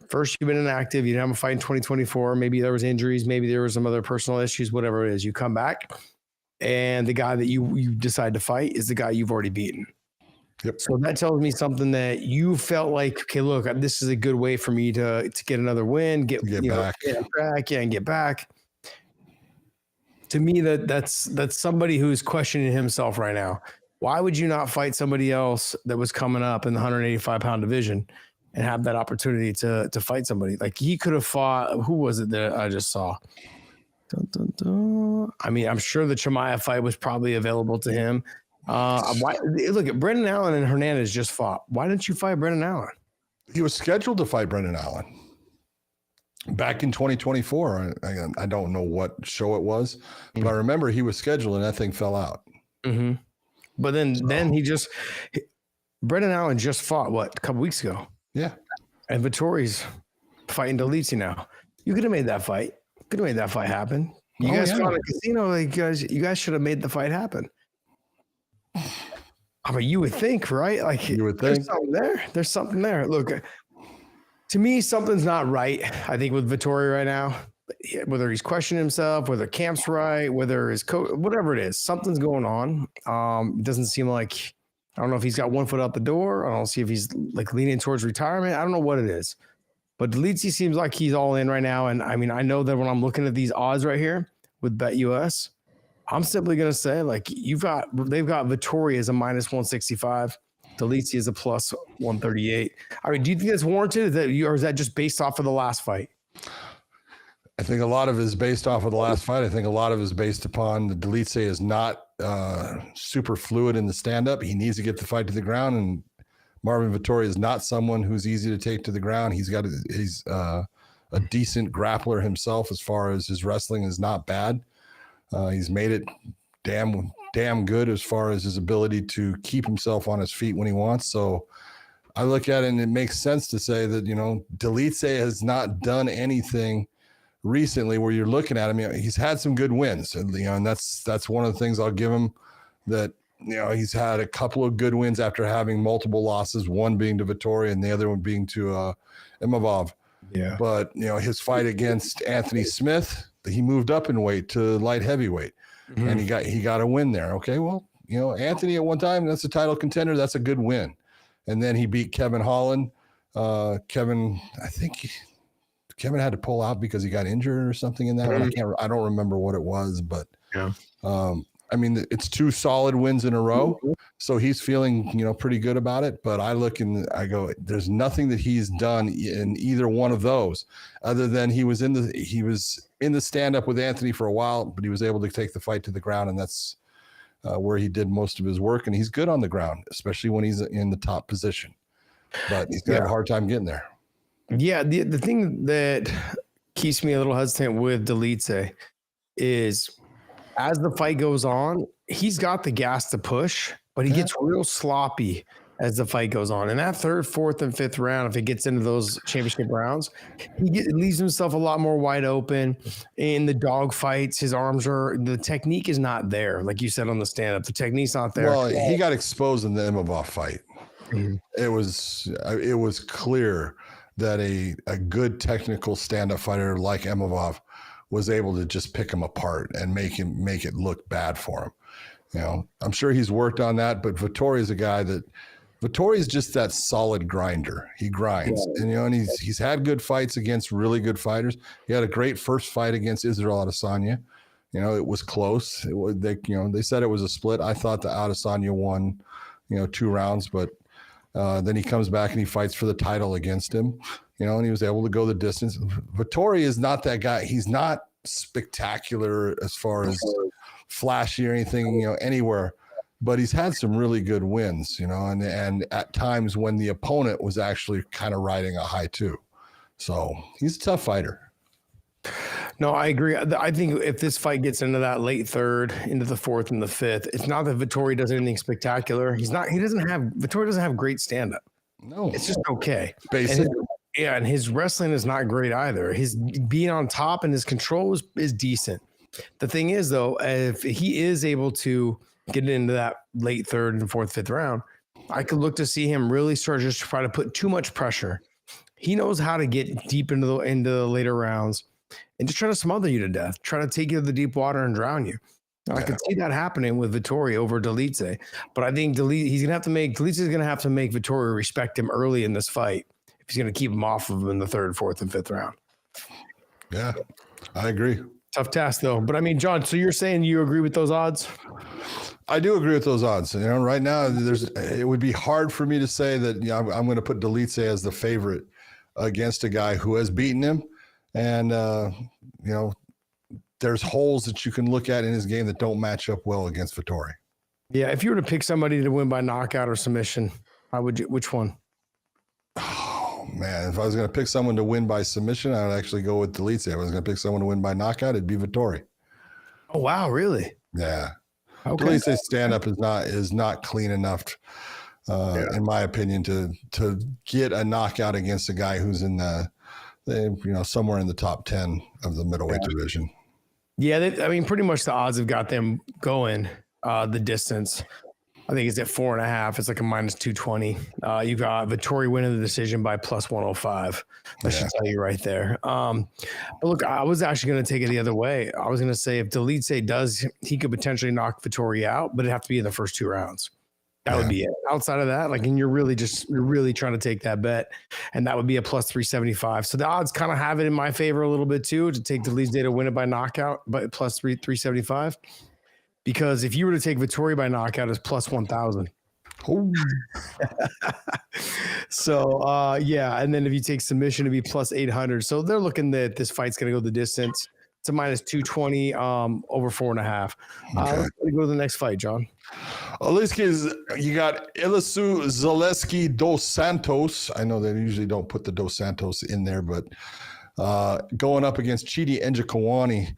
First, you've been inactive. You didn't have a fight in 2024. Maybe there was injuries. Maybe there was some other personal issues, whatever it is. You come back, and the guy that you decide to fight is the guy you've already beaten. Yep. So that tells me something that you felt like, okay, look, this is a good way for me to get another win, get back. And get back. To me, that's somebody who's questioning himself right now. Why would you not fight somebody else that was coming up in the 185-pound division and have that opportunity to fight somebody? Like, he could have fought, who was it that I just saw? I mean, I'm sure the Chimaev fight was probably available to him. Look at Brendan Allen and Hernandez just fought. Why didn't you fight Brendan Allen? He was scheduled to fight Brendan Allen back in 2024. I don't know what show it was, but I remember he was scheduled and that thing fell out. Mm-hmm. But then Brendan Allen just fought a couple weeks ago. Yeah. And Vettori's fighting Dolidze now. You could have made that fight. Could have made that fight happen. You guys fought a casino. You guys should have made the fight happen. I mean, you would think, right? Like, you would think. There's something there. There's something there. Look, to me, something's not right, I think, with Vettori right now. Whether he's questioning himself, whether camp's right, whether his coach, whatever it is, something's going on. It doesn't seem like, I don't know if he's got one foot out the door. I don't see if he's like leaning towards retirement. I don't know what it is. But Dolidze seems like he's all in right now. And I mean, I know that when I'm looking at these odds right here with BetUS, I'm simply going to say, like, they've got Vettori as a -165. Dolidze is a +138. I mean, do you think that's warranted? Or is that just based off of the last fight? I think a lot of it is based off of the last fight. I think a lot of it is based upon the Dolidze is not super fluid in the stand-up. He needs to get the fight to the ground, and Marvin Vettori is not someone who's easy to take to the ground. He's a decent grappler himself as far as his wrestling is not bad. He's made it damn good as far as his ability to keep himself on his feet when he wants. So I look at it and it makes sense to say that, Dolidze has not done anything recently where you're looking at him. He's had some good wins, and that's one of the things I'll give him, that he's had a couple of good wins after having multiple losses, one being to Vettori and the other one being to Imavov. Yeah. But his fight against Anthony Smith, he moved up in weight to light heavyweight, and he got a win there. Okay, well, Anthony at one time, that's a title contender, that's a good win. And then he beat Kevin Holland. Kevin had to pull out because he got injured or something in that. I don't remember what it was, but I mean, it's 2 solid wins in a row, so he's feeling pretty good about it. But I look and I go, there's nothing that he's done in either one of those, other than he was in the stand up with Anthony for a while, but he was able to take the fight to the ground, and that's where he did most of his work, and he's good on the ground, especially when he's in the top position. But he's gonna have a hard time getting there. Yeah, the thing that keeps me a little hesitant with Dolidze is as the fight goes on, he's got the gas to push, but he gets real sloppy as the fight goes on. And that third, fourth, and fifth round, if it gets into those championship rounds, leaves himself a lot more wide open. In the dog fights, the technique is not there. Like you said on the stand-up, the technique's not there. Well, he got exposed in the Imavov fight. Mm-hmm. It was clear that a good technical stand-up fighter like Imavov was able to just pick him apart and make it look bad for him. You know, I'm sure he's worked on that, but Vettori is a guy Vettori is just that solid grinder. He grinds, and he's had good fights against really good fighters. He had a great first fight against Israel Adesanya. You know, it was close. They said it was a split. I thought the Adesanya won, 2 rounds, but then he comes back and he fights for the title against him. And he was able to go the distance. Vettori is not that guy. He's not spectacular as far as flashy or anything, anywhere. But he's had some really good wins, and at times when the opponent was actually kind of riding a high too. So he's a tough fighter. No, I agree. I think if this fight gets into that late third, into the fourth and the fifth, it's not that Vettori does anything spectacular. Vettori doesn't have great stand-up. No, it's just okay. Basic. And his wrestling is not great either. His being on top and his control is decent. The thing is, though, if he is able to get into that late third and fourth, fifth round, I could look to see him really start just try to put too much pressure. He knows how to get deep into the later rounds and just try to smother you to death, try to take you to the deep water and drown you. I could see that happening with Vettori over Dolidze, but I think Dolidze is going to have to make Vettori respect him early in this fight if he's going to keep him off of him in the third, fourth, and fifth round. Yeah, I agree. Tough task though. But I mean, John, so you're saying you agree with those odds? I do agree with those odds. Right now it would be hard for me to say that I'm going to put Dolidze as the favorite against a guy who has beaten him. And, there's holes that you can look at in his game that don't match up well against Vettori. Yeah. If you were to pick somebody to win by knockout or submission, which one? Oh man. If I was going to pick someone to win by submission, I would actually go with Dolidze. If I was going to pick someone to win by knockout, it'd be Vettori. Oh, wow. Really? Yeah. Okay. Dolidze's stand-up is not clean enough, in my opinion, to get a knockout against a guy who's in somewhere in the top 10 of the middleweight division. Yeah, pretty much the odds have got them going the distance. I think it's at 4.5. It's like a minus 220. You got Vettori winning the decision by plus 105. That should tell you right there. But look, I was actually going to take it the other way. I was going to say if Dolidze he could potentially knock Vettori out, but it'd have to be in the first 2 rounds. That would be it. Outside of that, and you're really trying to take that bet, and that would be a plus 375. So the odds kind of have it in my favor a little bit too, to take Dolidze to win it by knockout, but plus 375. Because if you were to take Vettori by knockout, it's plus 1,000. Oh. So and then if you take submission, it'd be plus 800. So they're looking that this fight's going to go the distance. It's a minus 220 over 4.5. Let's go to the next fight, John. You got Ilisu Zaleski dos Santos. I know they usually don't put the dos Santos in there, but going up against Chidi Njokuani.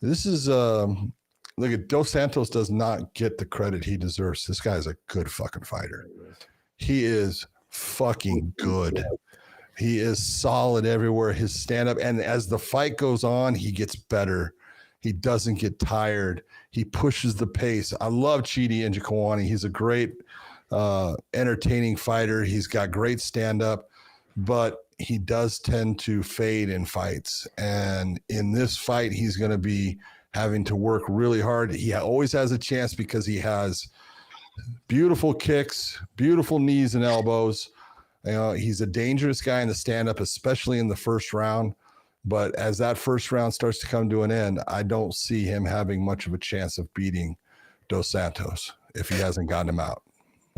This is look at Dos Santos does not get the credit he deserves. This guy is a good fucking fighter. He is fucking good. He is solid everywhere. His stand-up, and as the fight goes on, he gets better. He doesn't get tired. He pushes the pace. I love Chidi Njokuani. He's a great, entertaining fighter. He's got great stand-up, but he does tend to fade in fights. And in this fight, he's going to be having to work really hard. He always has a chance because he has beautiful kicks, beautiful knees and elbows. He's a dangerous guy in the stand-up, especially in the first round. But as that first round starts to come to an end, I don't see him having much of a chance of beating Dos Santos if he hasn't gotten him out.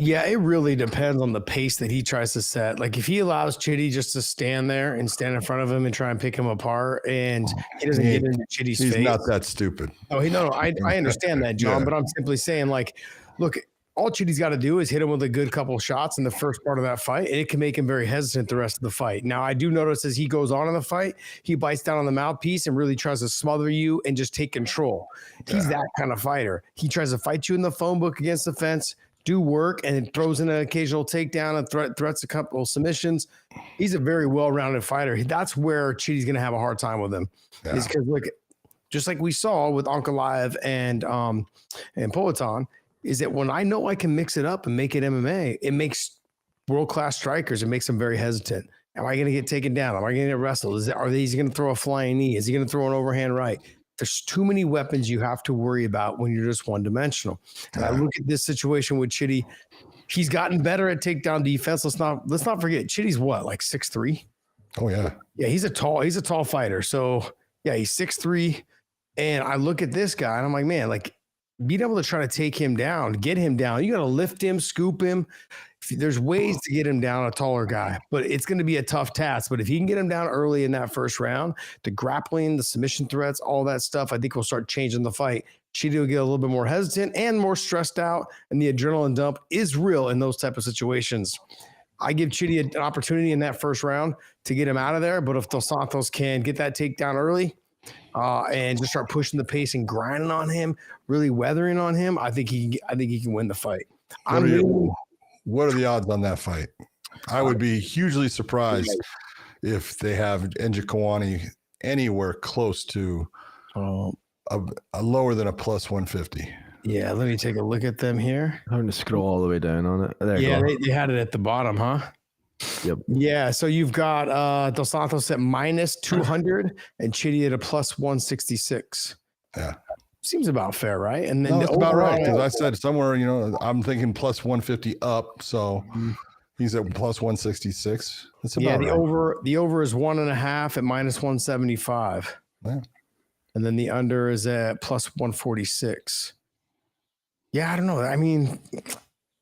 Yeah, it really depends on the pace that he tries to set. Like if he allows Chitty just to stand there and stand in front of him and try and pick him apart, and he doesn't get into Chitty's face. He's not that stupid. Oh, no, I understand that, John. Yeah. But I'm simply saying, like, look, all Chitty's got to do is hit him with a good couple shots in the first part of that fight, and it can make him very hesitant the rest of the fight. Now, I do notice as he goes on in the fight, he bites down on the mouthpiece and really tries to smother you and just take control. He's that kind of fighter. He tries to fight you in the phone book against the fence, do work, and throws in an occasional takedown and threats a couple of submissions. He's a very well-rounded fighter. That's where Chitty's going to have a hard time with him. Yeah. Is because, look, just like we saw with Ankalaev and Poatan, is that when I know I can mix it up and make it MMA, it makes world-class strikers. It makes them very hesitant. Am I going to get taken down? Am I going to get wrestled? Are he going to throw a flying knee? Is he going to throw an overhand right? There's too many weapons you have to worry about when you're just one-dimensional. And I look at this situation with Chitty. He's gotten better at takedown defense. Let's not forget, Chitty's what, like 6'3"? Oh yeah. Yeah, he's a tall fighter. So yeah, he's 6'3". And I look at this guy and I'm like, man, like being able to try to take him down, get him down, you got to lift him, scoop him. There's ways to get him down, a taller guy, but it's going to be a tough task. But if he can get him down early in that first round, the grappling, the submission threats, all that stuff, I think will start changing the fight. Chitty will get a little bit more hesitant and more stressed out, and the adrenaline dump is real in those type of situations. I give Chitty an opportunity in that first round to get him out of there, but if Dos Santos can get that takedown early and just start pushing the pace and grinding on him, really weathering on him, I think he can win the fight. What are the odds on that fight? I would be hugely surprised if they have Njokuani anywhere close to a lower than a plus 150. Yeah, let me take a look at them here. I'm going to scroll all the way down on it. There yeah, they had it at the bottom, huh? Yep. Yeah, so you've got Dos Santos at minus 200 and Chitty at a plus 166. Yeah. Seems about fair, right? And then that's about right, because I said somewhere, I'm thinking plus 150 up, so he's at plus 166. That's about right. The over is 1.5 at minus 175. Yeah. And then the under is at plus 146. Yeah, I don't know. I mean,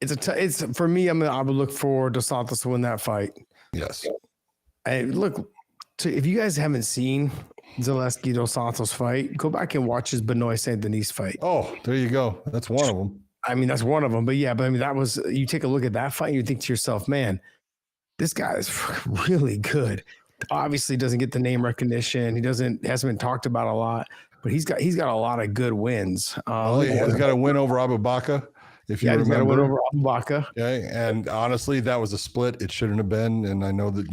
it's for me. I would look for Dos Santos to win that fight. Yes. If you guys haven't seen Zaleski Dos Santos fight, go back and watch his Benoit Saint Denis fight. Oh, there you go. That's one of them. I mean, that's one of them. But that was, you take a look at that fight and you think to yourself, man, this guy is really good. Obviously doesn't get the name recognition. He hasn't been talked about a lot, but he's got a lot of good wins. He's got a win over Abu Bakr. If you remember, he's got a win over Abu Bakr. Okay, and honestly, that was a split. It shouldn't have been. And I know that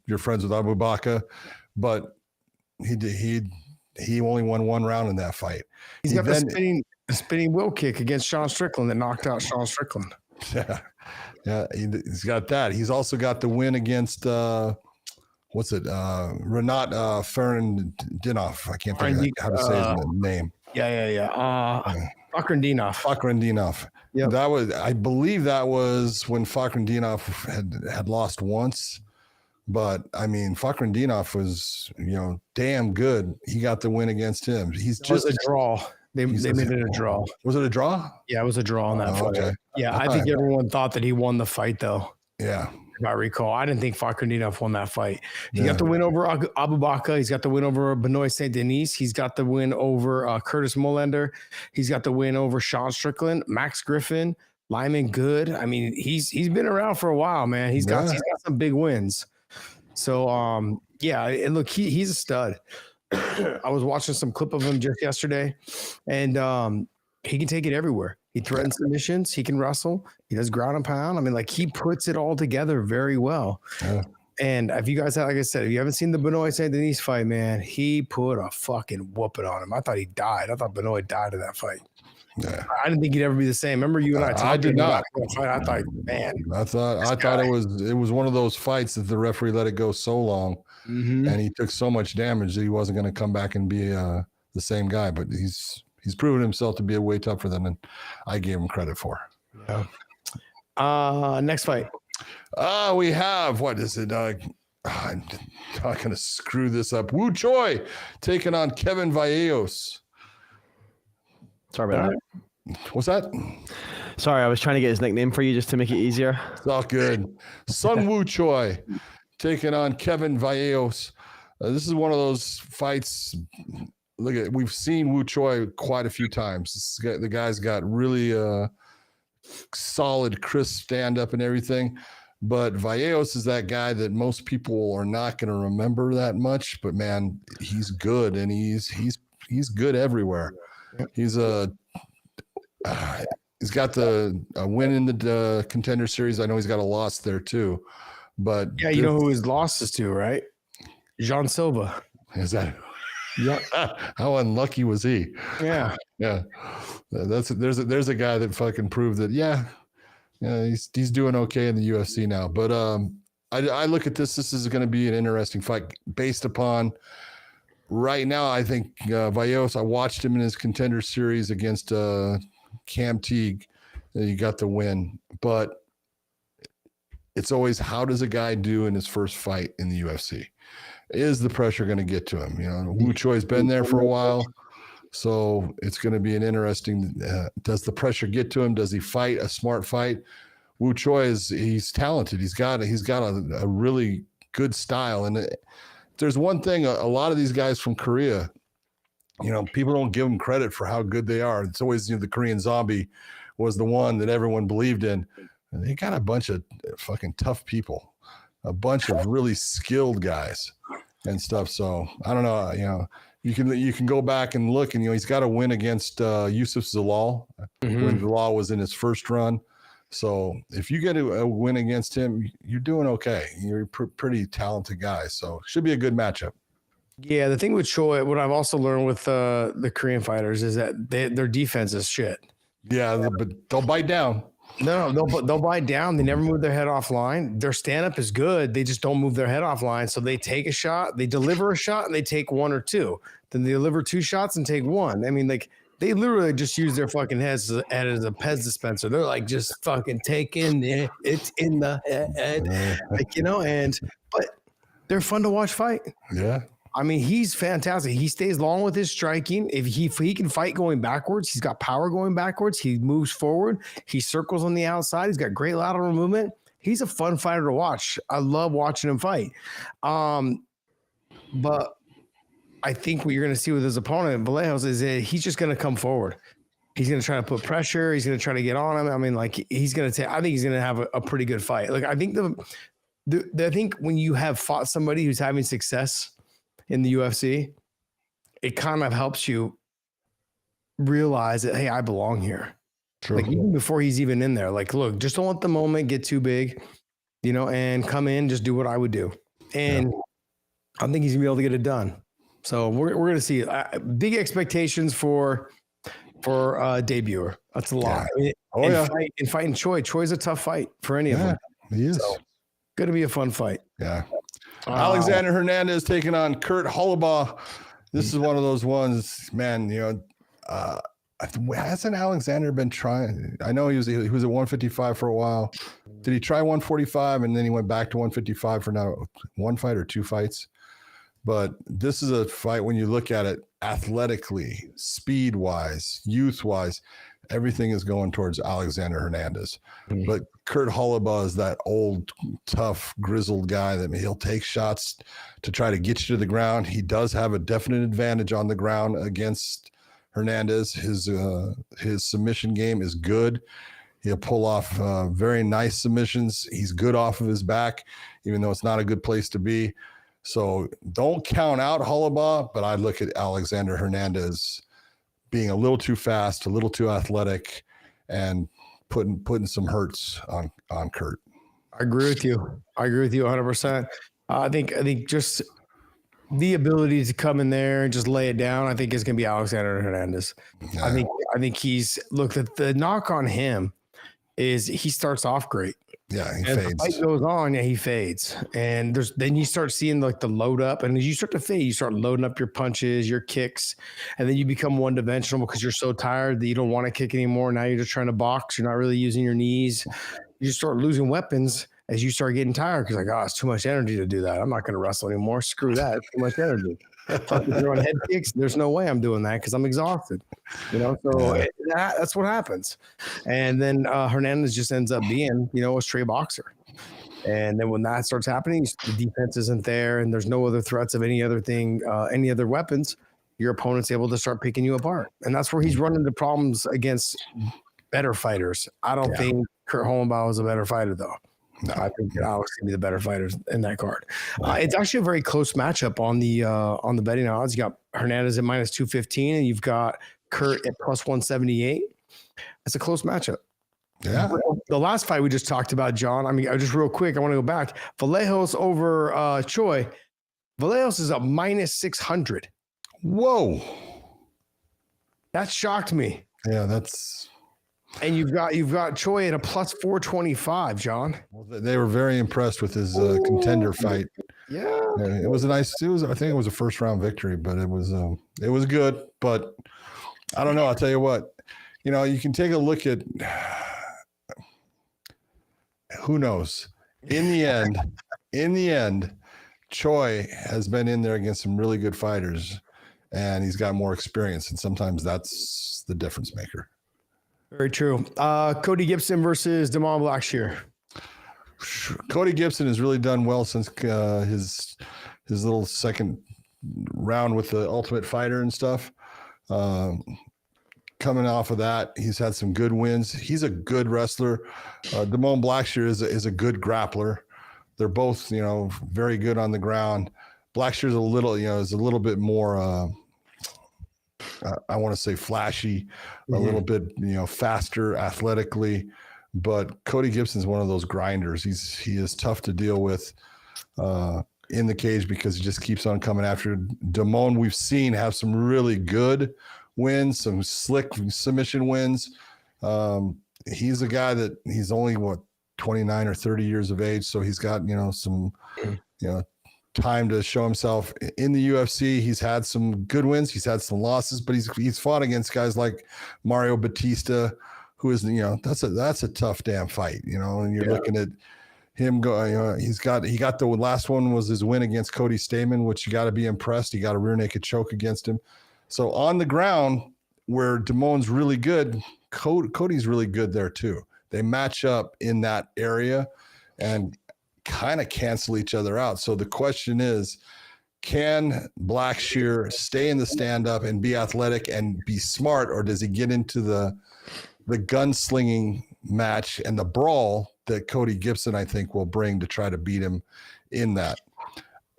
you're friends with Abu Bakr, but he only won one round in that fight. He's got the spinning wheel kick against Sean Strickland that knocked out Sean Strickland. Yeah, he's got that. He's also got the win against Renat Fernandinov. I can't think how to say his name. Fakhretdinov. Yeah, I believe that was when Fakhretdinov had lost once. But I mean, Fakhretdinov was, damn good. He got the win against him. He's just a draw. They made it a draw. Was it a draw? Yeah, it was a draw on that fight. Okay. Yeah, I think everyone thought that he won the fight, though. Yeah. If I recall, I didn't think Fakhretdinov won that fight. He got the win over Abu Bakr. He's got the win over Benoit Saint Denis. He's got the win over Curtis Molander. He's got the win over Sean Strickland, Max Griffin, Lyman Good. I mean, he's been around for a while, man. He's got some big wins. So, and look, he's a stud. I was watching some clip of him just yesterday, and he can take it everywhere. He threatens submissions. He can wrestle. He does ground and pound. I mean, like, he puts it all together very well. Yeah. And if you guys, like I said, if you haven't seen the Benoit Saint Denis fight, man, he put a fucking whooping on him. I thought he died. I thought Benoit died in that fight. Yeah. I didn't think he'd ever be the same. Remember you and I talked I did not. About that fight? I thought, man. I thought it was one of those fights that the referee let it go so long, and he took so much damage that he wasn't going to come back and be the same guy. But he's proven himself to be a way tougher than I gave him credit for. Yeah. Next fight. We have, what is it? I'm not going to screw this up. Woo Choi taking on Kevin Vallejos. Sorry about that. What's that? Sorry, I was trying to get his nickname for you just to make it easier. It's all good. Sun Woo Choi taking on Kevin Vallejos. This is one of those fights. Look at, we've seen Woo Choi quite a few times. The guy's got really solid, crisp stand up and everything. But Vallejos is that guy that most people are not going to remember that much. But man, he's good, and he's good everywhere. He's he's got the win in the Contender Series. I know he's got a loss there too. But yeah, you know who his loss is to, right? Jean Silva. Is that? Yeah. How unlucky was he? Yeah. Yeah. There's a guy that fucking proved that. Yeah, he's doing okay in the UFC now. But I look at this. This is going to be an interesting fight based upon right now. I think Vallejos. I watched him in his Contender Series against Cam Teague. He got the win, but it's always, how does a guy do in his first fight in the UFC? Is the pressure going to get to him? Woo Choi's been there for a while, so it's going to be an interesting. Does the pressure get to him? Does he fight a smart fight? Woo Choi he's talented. He's got a really good style. And there's one thing: a lot of these guys from Korea, people don't give them credit for how good they are. It's always the Korean Zombie was the one that everyone believed in. And they got a bunch of fucking tough people, a bunch of really skilled guys and stuff. So I don't know, you can go back and look, and he's got a win against Yusuf Zalal when Zalal was in his first run. So if you get a win against him, you're doing okay. You're a pretty talented guy. So should be a good matchup. Yeah, the thing with Choi, what I've also learned with the Korean fighters is that their defense is shit. Yeah, but they'll bite down. No, they'll bite down. They never move their head offline. Their stand-up is good. They just don't move their head offline. So they take a shot, they deliver a shot, and they take one or two. Then they deliver two shots and take one. I mean, like, they literally just use their fucking heads as a Pez dispenser. They're like just fucking taking it. It's in the head, but they're fun to watch fight. Yeah. I mean, he's fantastic. He stays long with his striking. If he can fight going backwards, he's got power going backwards. He moves forward. He circles on the outside. He's got great lateral movement. He's a fun fighter to watch. I love watching him fight. But I think what you're going to see with his opponent, Vallejos, is that he's just going to come forward. He's going to try to put pressure. He's going to try to get on him. I mean, like, I think he's going to have a pretty good fight. Like, I think I think when you have fought somebody who's having success in the UFC, it kind of helps you realize that, hey, I belong here. True. Like, even before he's even in there, like, look, just don't let the moment get too big, and come in, just do what I would do. And I think he's gonna be able to get it done. So we're going to see big expectations for debuter. That's a lot. Yeah. Fighting Choi. Choi's a tough fight for any of them. He is. So, going to be a fun fight. Yeah. Alexander Hernandez taking on Kurt Holloway. This is one of those ones, man. Hasn't Alexander been trying? I know he was at 155 for a while. Did he try 145 and then he went back to 155 for now one fight or two fights? But this is a fight, when you look at it athletically, speed wise, youth wise, everything is going towards Alexander Hernandez. But Kurt Holloway is that old, tough, grizzled guy that he'll take shots to try to get you to the ground. He does have a definite advantage on the ground against Hernandez. His submission game is good. He'll pull off very nice submissions. He's good off of his back, even though it's not a good place to be. So don't count out Holloway, but I look at Alexander Hernandez being a little too fast, a little too athletic, and putting some hurts on Kurt. I agree with you 100%. I think just the ability to come in there and just lay it down, I think is going to be Alexander Hernandez. Yeah. I think the knock on him is he starts off great. Yeah, he fades. As the fight goes on, he fades. And then you start seeing like the load up, and as you start to fade, you start loading up your punches, your kicks, and then you become one dimensional because you're so tired that you don't want to kick anymore. Now you're just trying to box. You're not really using your knees. You start losing weapons as you start getting tired because it's too much energy to do that. I'm not going to wrestle anymore. Screw that. It's too much energy. fucking throwing head kicks. There's no way I'm doing that because I'm exhausted. So that's what happens. And then Hernandez just ends up being, a straight boxer. And then when that starts happening, the defense isn't there, and there's no other threats of any other thing, any other weapons. Your opponent's able to start picking you apart, and that's where he's running into problems against better fighters. I don't think Kurt Hohenbaugh is a better fighter, though. No, I think Alex can be the better fighters in that card. It's actually a very close matchup on the betting odds. You got Hernandez at minus 215, and you've got Kurt at plus 178. It's a close matchup. Yeah. The last fight we just talked about, John. I mean, just real quick, I want to go back. Vallejos over Choi. Vallejos is a minus 600. Whoa. That shocked me. Yeah, that's. And you've got Choi at a plus 425, John. Well, they were very impressed with his contender fight. Yeah. It was a nice. I think it was a first round victory, but it was good. But I don't know. I'll tell you what. You can take a look at. Who knows? In the end, Choi has been in there against some really good fighters, and he's got more experience, and sometimes that's the difference maker. Very true. Cody Gibson versus Damon Blackshear. Cody Gibson has really done well since his little second round with the Ultimate Fighter and stuff. Coming off of that, he's had some good wins. He's a good wrestler. Damon Blackshear is a good grappler. They're both, very good on the ground. Blackshear's is a little bit more, I want to say flashy, a little bit, faster athletically. But Cody Gibson's one of those grinders. He is tough to deal with in the cage because he just keeps on coming after. Damon, we've seen have some really good wins, some slick submission wins. He's a guy that he's only 29 or 30 years of age, so he's got some time to show himself in the UFC. He's had some good wins, he's had some losses, but he's fought against guys like Mario Batista, who is that's a tough damn fight, and you're looking at him go. He got the last one was his win against Cody Stamann, which you got to be impressed. He got a rear naked choke against him. So on the ground, where Damon's really good, Cody's really good there too. They match up in that area and kind of cancel each other out. So the question is, can Blackshear stay in the stand-up and be athletic and be smart, or does he get into the gunslinging match and the brawl that Cody Gibson, I think, will bring to try to beat him in that?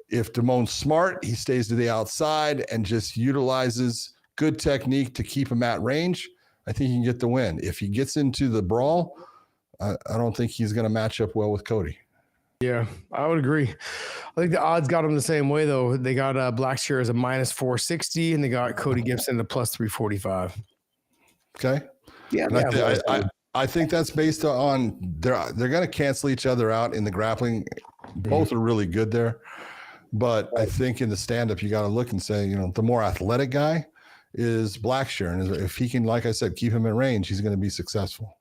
If Damon's smart, he stays to the outside and just utilizes good technique to keep him at range, I think he can get the win. If he gets into the brawl, I don't think he's going to match up well with Cody. Yeah, I would agree. I think the odds got him the same way, though. They got Blackshear as a minus 460, and they got Cody Gibson at a plus 345. Okay. Yeah. I think that's based on they're going to cancel each other out in the grappling. Both are really good there. But I think in the stand-up, you got to look and say, the more athletic guy is Blackshear. And if he can, like I said, keep him in range, he's going to be successful.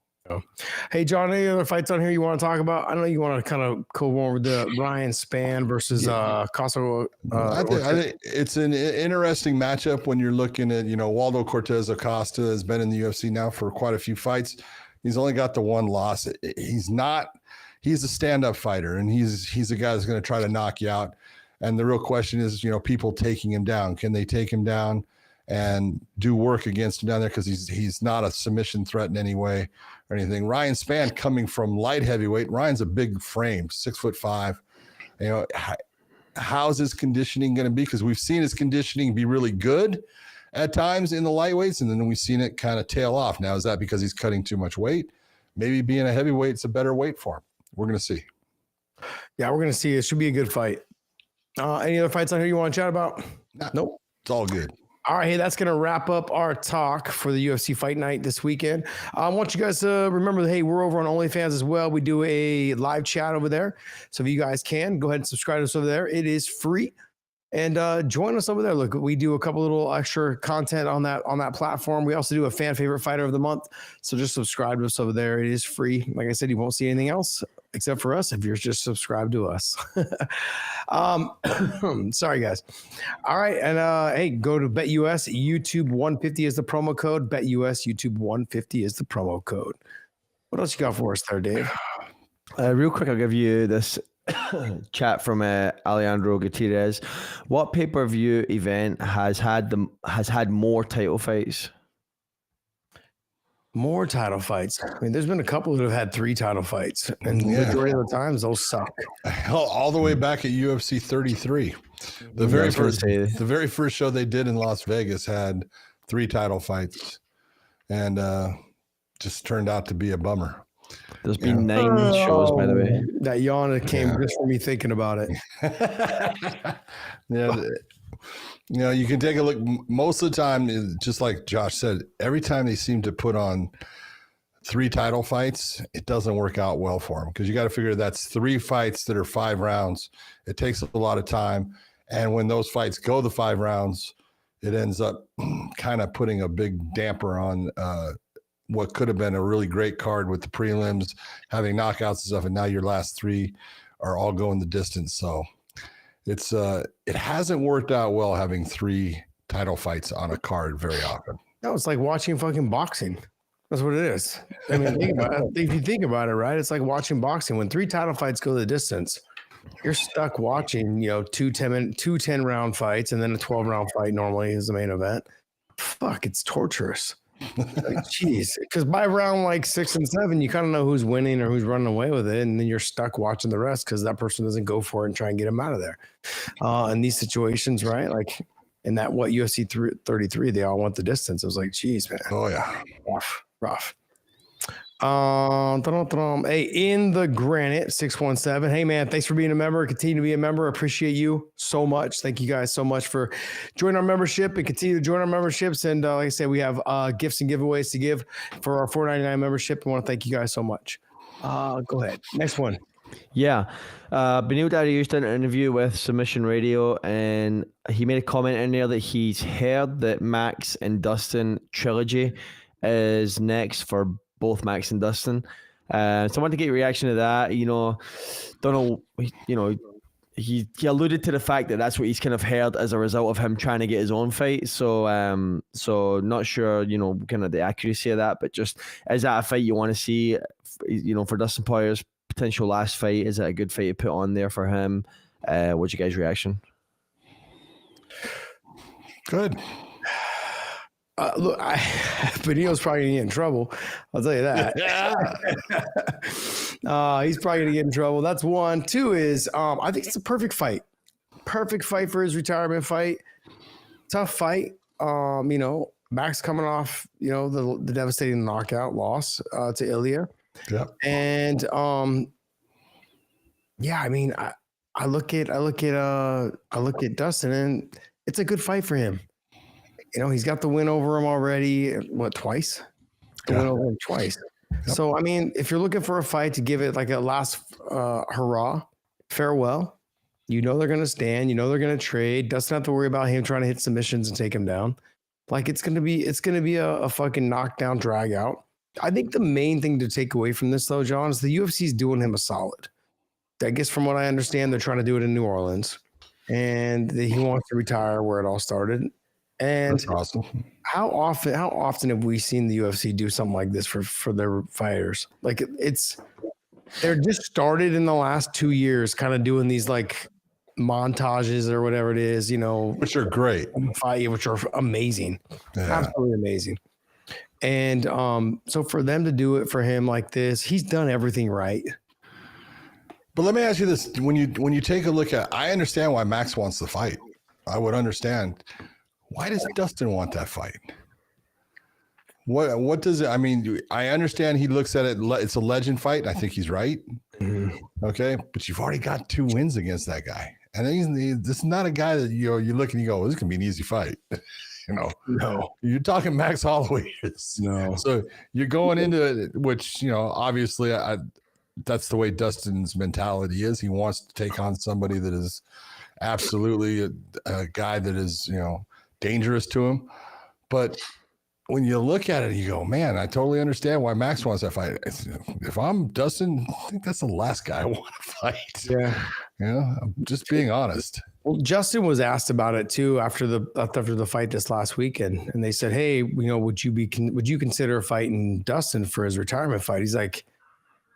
Hey, John, any other fights on here you want to talk about? I know you want to kind of go over the Ryan Spann versus Caso. I think it's an interesting matchup when you're looking at, Waldo Cortez Acosta has been in the UFC now for quite a few fights. He's only got the one loss. He's a stand-up fighter, and he's a guy that's going to try to knock you out. And the real question is, people taking him down. Can they take him down and do work against him down there? Because he's not a submission threat in any way or anything. Ryan Spann coming from light heavyweight. Ryan's a big frame, 6'5". How's his conditioning going to be? Because we've seen his conditioning be really good at times in the lightweights, and then we've seen it kind of tail off. Now, is that because he's cutting too much weight? Maybe being a heavyweight is a better weight for him. We're going to see. Yeah, we're going to see. It should be a good fight. Any other fights on here you want to chat about? Nope. It's all good. All right, hey, that's going to wrap up our talk for the UFC Fight Night this weekend. I want you guys to remember that, hey, we're over on OnlyFans as well. We do a live chat over there. So if you guys can, go ahead and subscribe to us over there. It is free. And join us over there. Look, we do a couple little extra content on that platform. We also do a fan favorite fighter of the month. So just subscribe to us over there. It is free. Like I said, you won't see anything else. except for us if you're just subscribed to us. Sorry, guys. All right. And hey, go to BetUS. YouTube 150 is the promo code. BetUS YouTube 150 is the promo code. What else you got for us there, Dave? Real quick, I'll give you this chat from Alejandro Gutierrez. What pay-per-view event has had more title fights? More title fights. I mean, there's been a couple that have had 3 title fights, and the majority of the times those suck. Hell, all the way back at UFC 33, the very first show they did in Las Vegas had 3 title fights, and just turned out to be a bummer. There's been 9 shows, by the way. That yawn came just for me thinking about it. Yeah. You know, you can take a look. Most of the time, just like Josh said, every time they seem to put on 3 title fights, it doesn't work out well for them, because you got to figure that's 3 fights that are 5 rounds. It takes a lot of time. And when those fights go the 5 rounds, it ends up kind of putting a big damper on what could have been a really great card with the prelims, having knockouts and stuff. And now your last 3 are all going the distance. So it's it hasn't worked out well having 3 title fights on a card very often. No, it's like watching fucking boxing. That's what it is. I mean, if you think about it, right? It's like watching boxing. When 3 title fights go the distance, you're stuck watching, 2 10-round fights, and then a 12-round fight normally is the main event. Fuck, it's torturous. Like, geez, because by round like 6 and 7, you kind of know who's winning or who's running away with it, and then you're stuck watching the rest because that person doesn't go for it and try and get him out of there. In these situations, right? Like in that UFC 33, they all went the distance. It was like, geez, man. Oh yeah, rough. Hey, in the granite 617. Hey man, thanks for being a member. Continue to be a member. Appreciate you so much. Thank you guys so much for joining our membership and continue to join our memberships. And like I said, we have gifts and giveaways to give for our $4.99 membership. I want to thank you guys so much. Go ahead. Next one. Yeah. Benil Dariush did an interview with Submission Radio, and he made a comment in there that he's heard that Max and Dustin trilogy is next for both Max and Dustin. So I want to get your reaction to that. Don't know, he alluded to the fact that that's what he's kind of heard as a result of him trying to get his own fight. So not sure, kind of the accuracy of that, but just, is that a fight you want to see, for Dustin Poirier's potential last fight? Is that a good fight to put on there for him? What's your guys' reaction? Good. Look, Benil's probably gonna get in trouble. I'll tell you that. He's probably gonna get in trouble. That's 1. 2 is I think it's a perfect fight. Perfect fight for his retirement fight. Tough fight. Max coming off, the devastating knockout loss to Ilya. Yeah. And I mean, I look at Dustin, and it's a good fight for him. He's got the win over him already. Twice? The win over him twice. Yep. So, I mean, if you're looking for a fight to give it like a last hurrah, farewell, they're going to stand. They're going to trade. Doesn't have to worry about him trying to hit submissions and take him down. Like, it's going to be a fucking knockdown drag out. I think the main thing to take away from this, though, John, is the UFC's doing him a solid. I guess from what I understand, they're trying to do it in New Orleans, and he wants to retire where it all started. And that's awesome. How often have we seen the UFC do something like this for their fighters? Like, they're just started in the last 2 years, kind of doing these like montages or whatever it is, which are great, which are amazing, absolutely amazing. And so for them to do it for him like this, he's done everything right. But let me ask you this: when you take a look at, I understand why Max wants the fight. I would understand. Why does Dustin want that fight? What does it? I mean, I understand he looks at it. It's a legend fight. And I think he's right. Mm-hmm. Okay, but you've already got 2 wins against that guy, and this is not a guy that you look and you go, "This can be an easy fight." No. You're talking Max Holloway. No. So you're going into it, which obviously, that's the way Dustin's mentality is. He wants to take on somebody that is absolutely a guy that is dangerous to him. But when you look at it, you go, man, I totally understand why Max wants that fight. If I'm Dustin, I think that's the last guy I want to fight. Yeah. I'm just being honest. Well, Justin was asked about it too after the fight this last weekend, and they said, "Hey, would you consider fighting Dustin for his retirement fight?" He's like,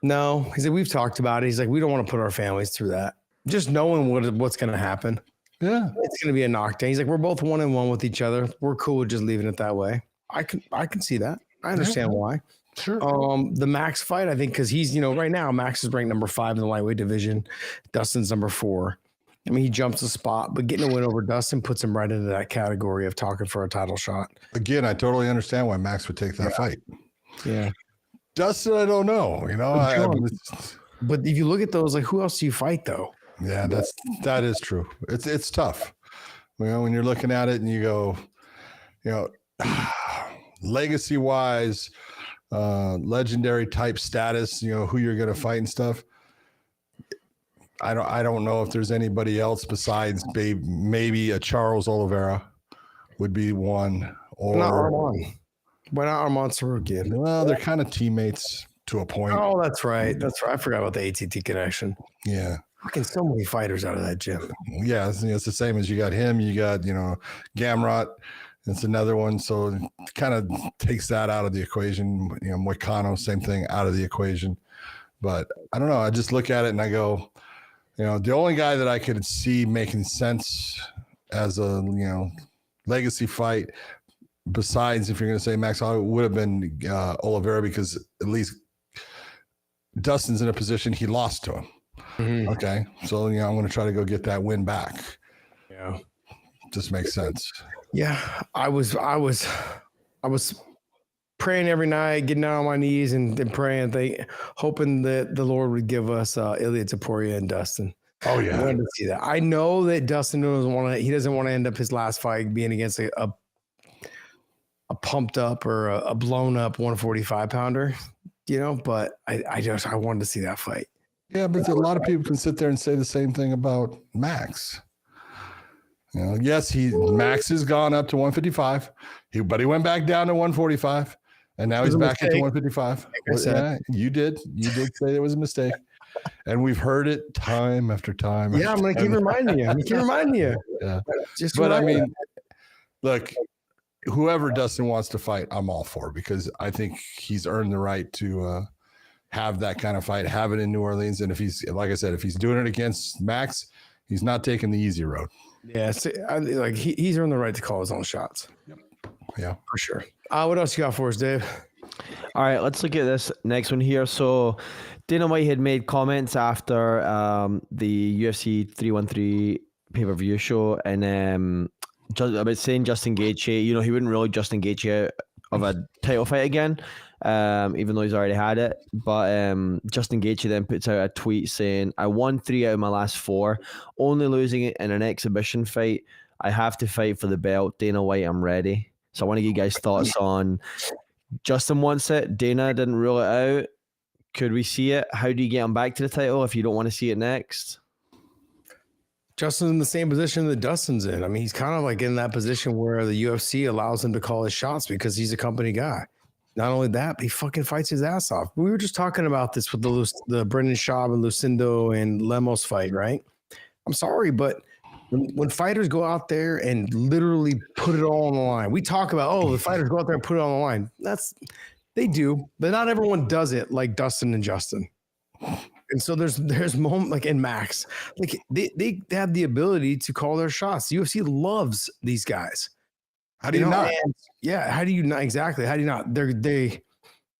"No." He said, "We've talked about it." He's like, "We don't want to put our families through that. Just knowing what's going to happen. Yeah, it's going to be a knockdown." He's like, "We're both 1-1 with each other. We're cool with just leaving it that way." I can see that. I understand why. Sure. The Max fight, I think, because he's right now Max is ranked number 5 in the lightweight division. Dustin's number 4. I mean, he jumps a spot, but getting a win over Dustin puts him right into that category of talking for a title shot. Again, I totally understand why Max would take that fight. Yeah. Dustin, I don't know. But if you look at those, like, who else do you fight though? Yeah, that is true. It's tough. When you're looking at it and you go, legacy wise, legendary type status, who you're going to fight and stuff. I don't know if there's anybody else besides maybe a Charles Oliveira would be one, or not Armand. Why not Armand Sarukian? Well, they're kind of teammates to a point. Oh, that's right. I forgot about the ATT connection. Yeah. Fucking so many fighters out of that gym. Yeah, it's the same as you got him. You got Gamrot. It's another one, so it kind of takes that out of the equation. Moicano, same thing, out of the equation. But I don't know. I just look at it and I go, the only guy that I could see making sense as a legacy fight, besides if you're going to say Max Holloway, would have been Oliveira, because at least Dustin's in a position he lost to him. Mm-hmm. Okay, so I'm going to try to go get that win back. Yeah, just makes sense. Yeah, I was praying every night, getting down on my knees and praying, hoping that the Lord would give us Ilia Poirier and Dustin. Oh yeah, I wanted to see that. I know that Dustin doesn't want to end up his last fight being against a pumped up or a blown up 145 pounder, but I wanted to see that fight. Yeah, but a lot of people can sit there and say the same thing about Max. Yes, Max has gone up to 155, but he went back down to 145, and now he's back up to 155. Yeah, you did say it was a mistake, and we've heard it time after time. Yeah, I'm gonna keep reminding you. Yeah, but I mean, look, whoever Dustin wants to fight, I'm all for, because I think he's earned the right to have that kind of fight, have it in New Orleans, and if he's doing it against Max, he's not taking the easy road. Yeah, he's earned the right to call his own shots. Yep. Yeah, for sure. What else you got for us, Dave? All right, let's look at this next one here. So Dana White had made comments after the UFC 313 pay-per-view show, and about saying Justin Gaethje, he wouldn't rule Justin Gaethje out of a title fight again, even though he's already had it. But Justin Gaethje then puts out a tweet saying, "I won 3 out of my last 4, only losing it in an exhibition fight. I have to fight for the belt. Dana White, I'm ready." So I want to get you guys' thoughts on Justin wants it. Dana didn't rule it out. Could we see it? How do you get him back to the title if you don't want to see it next? Justin's in the same position that Dustin's in. I mean, he's kind of like in that position where the UFC allows him to call his shots because he's a company guy. Not only that, but he fucking fights his ass off. We were just talking about this with the Brendan Schaub and Lucindo and Lemos fight, right? I'm sorry, but when fighters go out there and literally put it all on the line, we talk about, the fighters go out there and put it on the line. They do, but not everyone does it like Dustin and Justin. And so there's moment like in Max, like they have the ability to call their shots. The UFC loves these guys. How do you not? Yeah. How do you not? Exactly. How do you not? They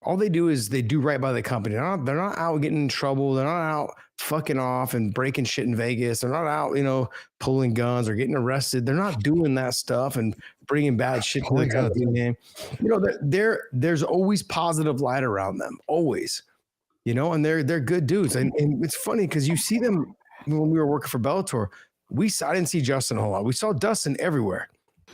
all they do is they do right by the company. They're not out getting in trouble. They're not out fucking off and breaking shit in Vegas. They're not out, pulling guns or getting arrested. They're not doing that stuff and bringing bad shit to the company name. There's always positive light around them. Always. And they're good dudes. And it's funny because you see them when we were working for Bellator. I didn't see Justin a whole lot. We saw Dustin everywhere.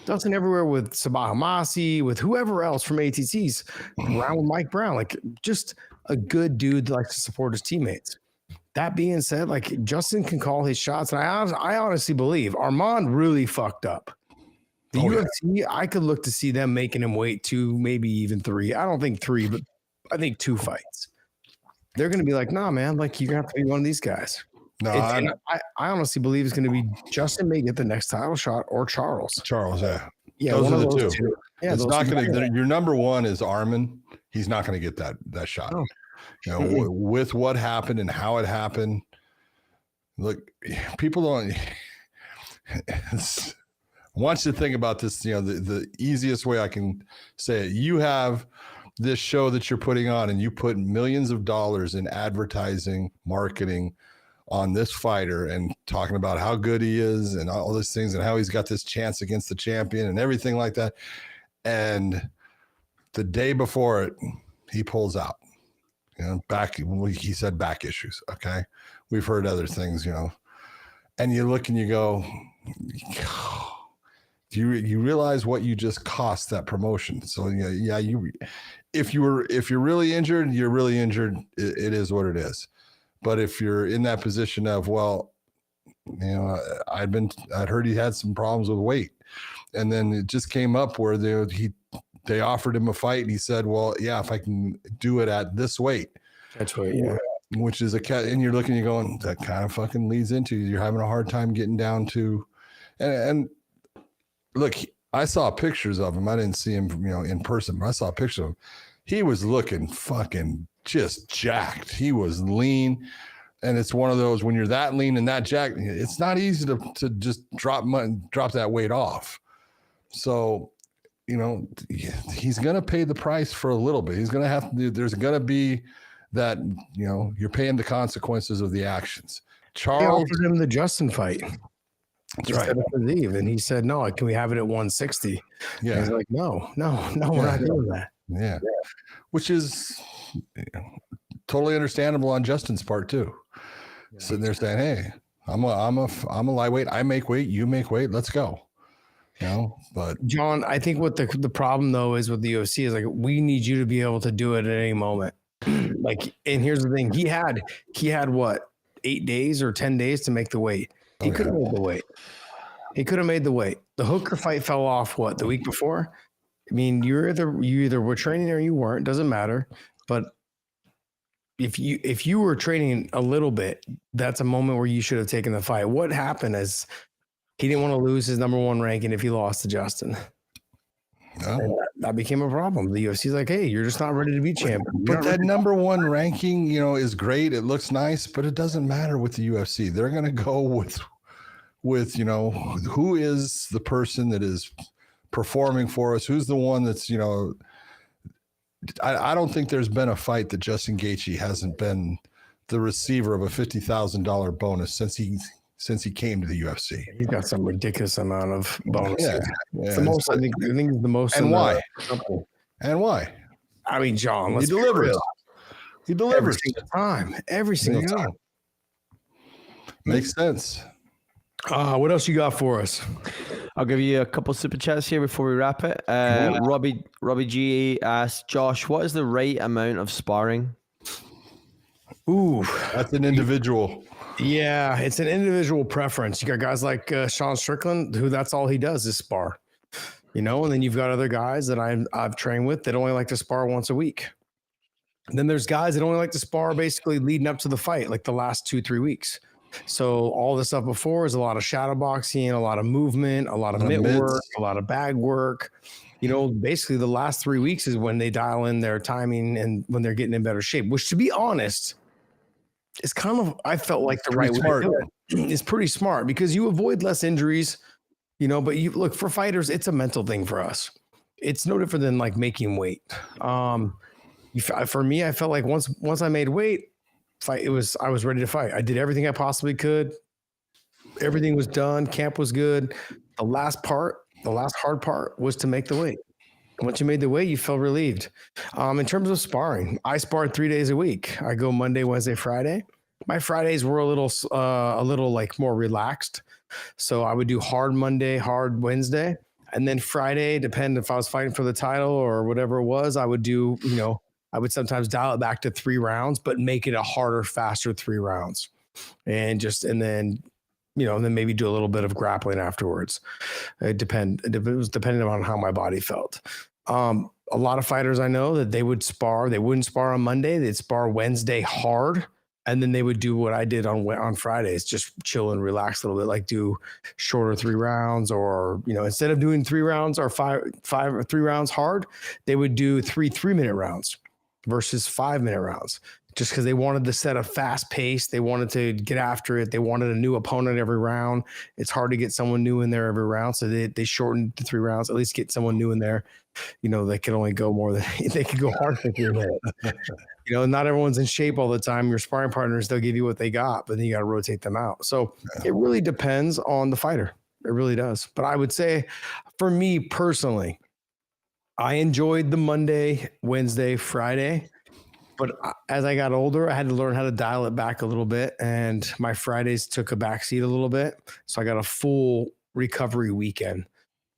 Dustin everywhere with Sabah Hamasi, with whoever else from ATTs, around with Mike Brown, like just a good dude that likes to support his teammates. That being said, like Justin can call his shots. And I honestly believe Armand really fucked up. The UFC, I could look to see them making him wait 2, maybe even 3. I don't think 3, but I think 2 fights. They're going to be like, nah, man, like you're going to have to be one of these guys. No, I honestly believe it's going to be Justin may get the next title shot or Charles. Yeah, those are the two. Yeah, it's not going to. Your number one is Arman. He's not going to get that shot. Oh. You know, with what happened and how it happened. Look, people don't. I want you to think about this. You know, the easiest way I can say it. You have this show that you're putting on, and you put millions of dollars in advertising, marketing on this fighter, and talking about how good he is and all these things, and how he's got this chance against the champion and everything like that. And the day before it, he pulls out. You know, he said back issues. Okay, we've heard other things. You know, and you look and you go, do you realize what you just cost that promotion? So yeah, if you're really injured, you're really injured. It is what it is. But if you're in that position of, well, you know, I'd heard he had some problems with weight, and then it just came up where they offered him a fight, and he said, well, yeah, if I can do it at this weight. That's right, yeah. Which is and you're looking, you're going, that kind of fucking leads into you're having a hard time getting down to, and look, I saw pictures of him. I didn't see him, you know, in person, but I saw pictures of him. He was looking fucking just jacked. He was lean. And it's one of those, when you're that lean and that jacked, it's not easy to just drop that weight off. So, you know, he's going to pay the price for a little bit. He's going to have to there's going to be that, you know, you're paying the consequences of the actions. Charles offered him the Justin fight. That's right. And he said, no, can we have it at 160? Yeah. He's like, no, we're not doing that. Yeah. Which is totally understandable on Justin's part too. Yeah. Sitting there saying, hey, I'm a lightweight. I make weight. You make weight. Let's go. You know, but John, I think what the problem though is with the UFC is like, we need you to be able to do it at any moment. Like, and here's the thing. He had what, 8 days or 10 days to make the weight. He could have made the weight. The Hooker fight fell off the week before? I mean, you either were training or you weren't, doesn't matter. But if you were training a little bit, that's a moment where you should have taken the fight. What happened is he didn't want to lose his number one ranking if he lost to Justin. No. That became a problem. The UFC's like, hey, you're just not ready to be champion. But that number one ranking, you know, is great. It looks nice, but it doesn't matter with the UFC. They're going to go with, you know, who is the person that is performing for us? Who's the one that's, you know, I don't think there's been a fight that Justin Gaethje hasn't been the receiver of a $50,000 bonus since he came to the UFC. He's got some ridiculous amount of bonuses. Yeah. It's the most. I think it's the most. And why? And why? I mean, John, he delivers. He delivers every single time. Makes sense. What else you got for us? I'll give you a couple super chats here before we wrap it. Robbie G asked, Josh, what is the right amount of sparring? Ooh, that's an individual. Yeah, it's an individual preference. You got guys like Sean Strickland, who that's all he does is spar, you know, and then you've got other guys that I've trained with that only like to spar once a week. And then there's guys that only like to spar basically leading up to the fight, like the last 2-3 weeks. So all the stuff before is a lot of shadow boxing, a lot of movement, a lot of mitt work, a lot of bag work. You know, basically the last 3 weeks is when they dial in their timing and when they're getting in better shape, which, to be honest, is kind of, I felt like the right way to do it. It's pretty smart because you avoid less injuries, you know, but you look, for fighters, it's a mental thing for us. It's no different than like making weight. For me, I felt like once I made weight, I was ready to fight. I did everything I possibly could. Everything was done. Camp was good. The last hard part was to make the weight. Once you made the weight, you felt relieved. In terms of sparring, I sparred 3 days a week. I go Monday, Wednesday, Friday. My Fridays were a little like more relaxed. So I would do hard Monday, hard Wednesday. And then Friday, depending if I was fighting for the title or whatever it was, I would do, you know, I would sometimes dial it back to 3 rounds, but make it a harder, faster 3 rounds. And then and then maybe do a little bit of grappling afterwards. It was depending on how my body felt. A lot of fighters I know that they would spar. They wouldn't spar on Monday. They'd spar Wednesday hard. And then they would do what I did on Fridays, just chill and relax a little bit, like do shorter 3 rounds, or, instead of doing 3 rounds or 3 rounds hard, they would do 3-minute rounds versus 5-minute rounds, just because they wanted to set a fast pace. They wanted to get after it. They wanted a new opponent every round. It's hard to get someone new in there every round. So they shortened the 3 rounds, at least get someone new in there. They can only go more than they can go hard for 3 minutes. Not everyone's in shape all the time. Your sparring partners, they'll give you what they got, but then you got to rotate them out. So it really depends on the fighter. It really does. But I would say for me personally, I enjoyed the Monday, Wednesday, Friday. But as I got older, I had to learn how to dial it back a little bit. And my Fridays took a backseat a little bit. So I got a full recovery weekend.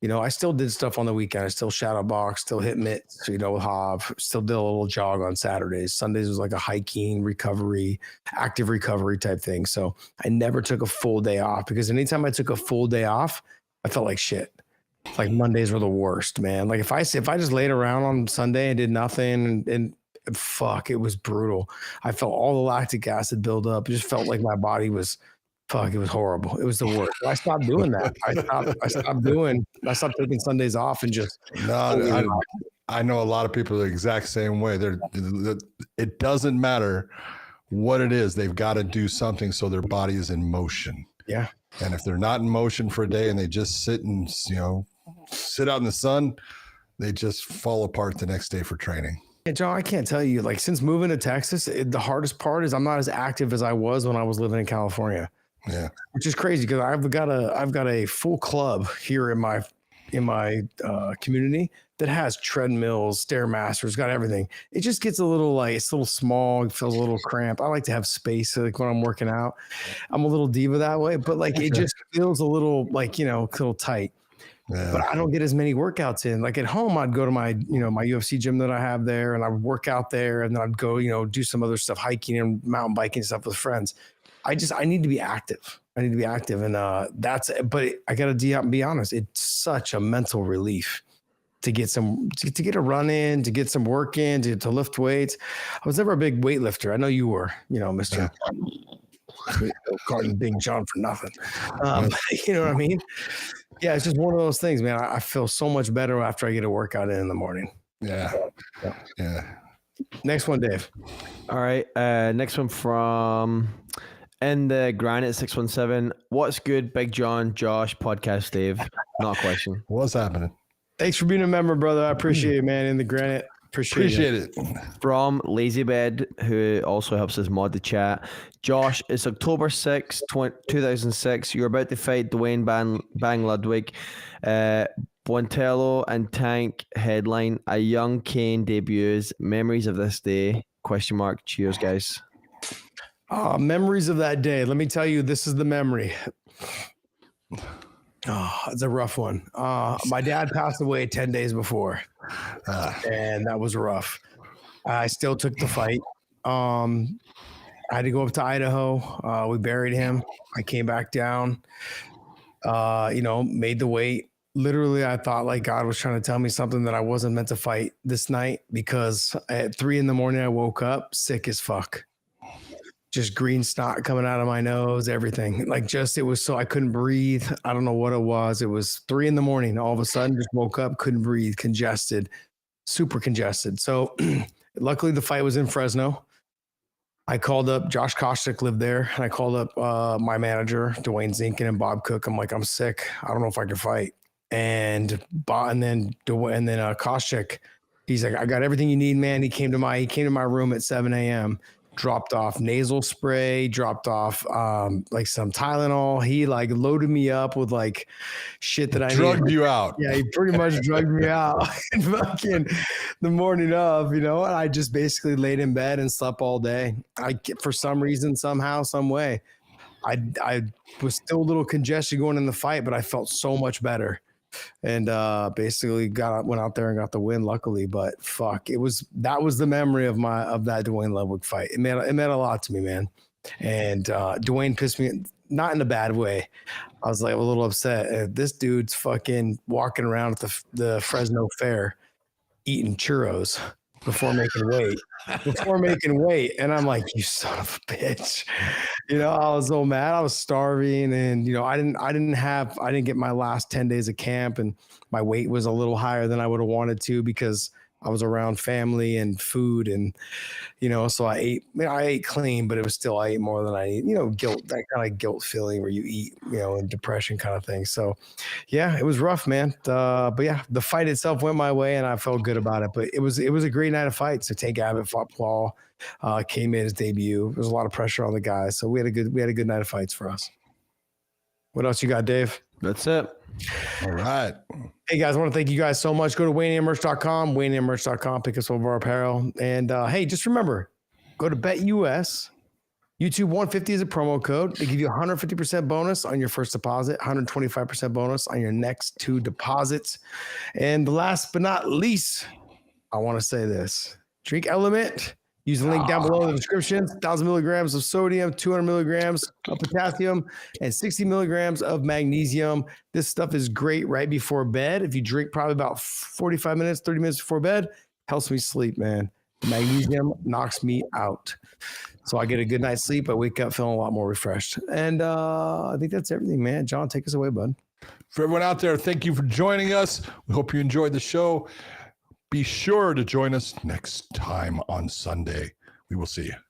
I still did stuff on the weekend. I still shadow box, still hit mitts, with Hob, still did a little jog on Saturdays. Sundays was like a hiking recovery, active recovery type thing. So I never took a full day off, because anytime I took a full day off, I felt like shit. Like Mondays were the worst, man. Like if I just laid around on Sunday and did nothing and fuck, it was brutal. I felt all the lactic acid build up. It just felt like my body was, it was horrible. It was the worst. I stopped doing that. I stopped taking Sundays off and just. No, I know a lot of people the exact same way. It doesn't matter what it is. They've got to do something so their body is in motion. Yeah. And if they're not in motion for a day and they just sit and, sit out in the sun, they just fall apart the next day for training. Yeah, John, I can't tell you, like, since moving to Texas, the hardest part is I'm not as active as I was when I was living in California. Yeah, which is crazy, because I've got a full club here in my community that has treadmills, Stairmasters, got everything. It just gets a little it's a little small. It feels a little cramped. I like to have space, like when I'm working out. I'm a little diva that way, but it just feels a little a little tight. Yeah. But I don't get as many workouts in. Like at home, I'd go to my my UFC gym that I have there, and I would work out there, and then I'd go do some other stuff, hiking and mountain biking stuff with friends. I need to be active. And but I got to be honest. It's such a mental relief to get a run in, to get some work in, to lift weights. I was never a big weightlifter. I know you were, Mr. Calling Big John for nothing. You know what I mean? Yeah, it's just one of those things, man. I feel so much better after I get a workout in the morning. Yeah. Next one, Dave. All right. Next one from In the Granite 617. What's good, Big John, Josh, podcast Dave? Not a question. What's happening? Thanks for being a member, brother. I appreciate it, man. In the Granite. Appreciate it. From Lazybed, who also helps us mod the chat. Josh, it's October 6, 2006. You're about to fight Dwayne Bang Ludwig. Buentello and Tank headline. A young Kane debuts. Memories of this day? ? Cheers, guys. Memories of that day. Let me tell you, this is the memory. It's a rough one. My dad passed away 10 days before, and that was rough. I still took the fight. I had to go up to Idaho. We buried him. I came back down, made the weight. Literally, I thought like God was trying to tell me something that I wasn't meant to fight this night, because at 3 a.m, I woke up sick as fuck. Just green snot coming out of my nose, everything. It was so I couldn't breathe. I don't know what it was. It was 3 a.m. All of a sudden, just woke up, couldn't breathe, congested, super congested. So luckily the fight was in Fresno. I called up, Josh Koscheck lived there, and I called up my manager, Dwayne Zinkin and Bob Cook. I'm like, I'm sick. I don't know if I can fight. And then Koscheck, he's like, I got everything you need, man. He came to my room at 7 a.m., dropped off nasal spray, dropped off some Tylenol. He loaded me up with shit that I drugged you out. Yeah, he pretty much drugged me out. And fucking the morning of, and I just basically laid in bed and slept all day. For some reason, somehow, some way, I was still a little congested going in the fight, but I felt so much better. And basically went out there and got the win, luckily. But fuck, that was the memory of that Dwayne Ludwig fight. It meant a lot to me, man. And Dwayne pissed me. not in a bad way. I was like a little upset. This dude's fucking walking around at the Fresno Fair eating churros before making weight. And I'm like, you son of a bitch. You know, I was so mad. I was starving, and, you know, I didn't get my last 10 days of camp, and my weight was a little higher than I would have wanted to because I was around family and food, and, you know, so I ate clean, but it was still, I ate more than I eat, you know, guilt, that kind of guilt feeling where you eat, you know, and depression kind of thing. So yeah, it was rough, man. But yeah, the fight itself went my way and I felt good about it, but it was a great night of fights. So Tank Abbott fought Paul, came in his debut. There was a lot of pressure on the guys. So we had a good night of fights for us. What else you got, Dave? That's it. All right. Hey guys, I want to thank you guys so much. Go to WayneIanMerch.com, WayneIanMerch.com, pick up some of our apparel. And hey, just remember, go to BetUS. YouTube 150 is a promo code. They give you 150% bonus on your first deposit, 125% bonus on your next 2 deposits. And last but not least, I want to say this. Drink LMNT. Use the link down below in the description. 1,000 milligrams of sodium, 200 milligrams of potassium, and 60 milligrams of magnesium. This stuff is great right before bed. If you drink probably about 45 minutes, 30 minutes before bed, helps me sleep, man. Magnesium knocks me out. So I get a good night's sleep. I wake up feeling a lot more refreshed. And I think that's everything, man. John, take us away, bud. For everyone out there, thank you for joining us. We hope you enjoyed the show. Be sure to join us next time on Sunday. We will see you.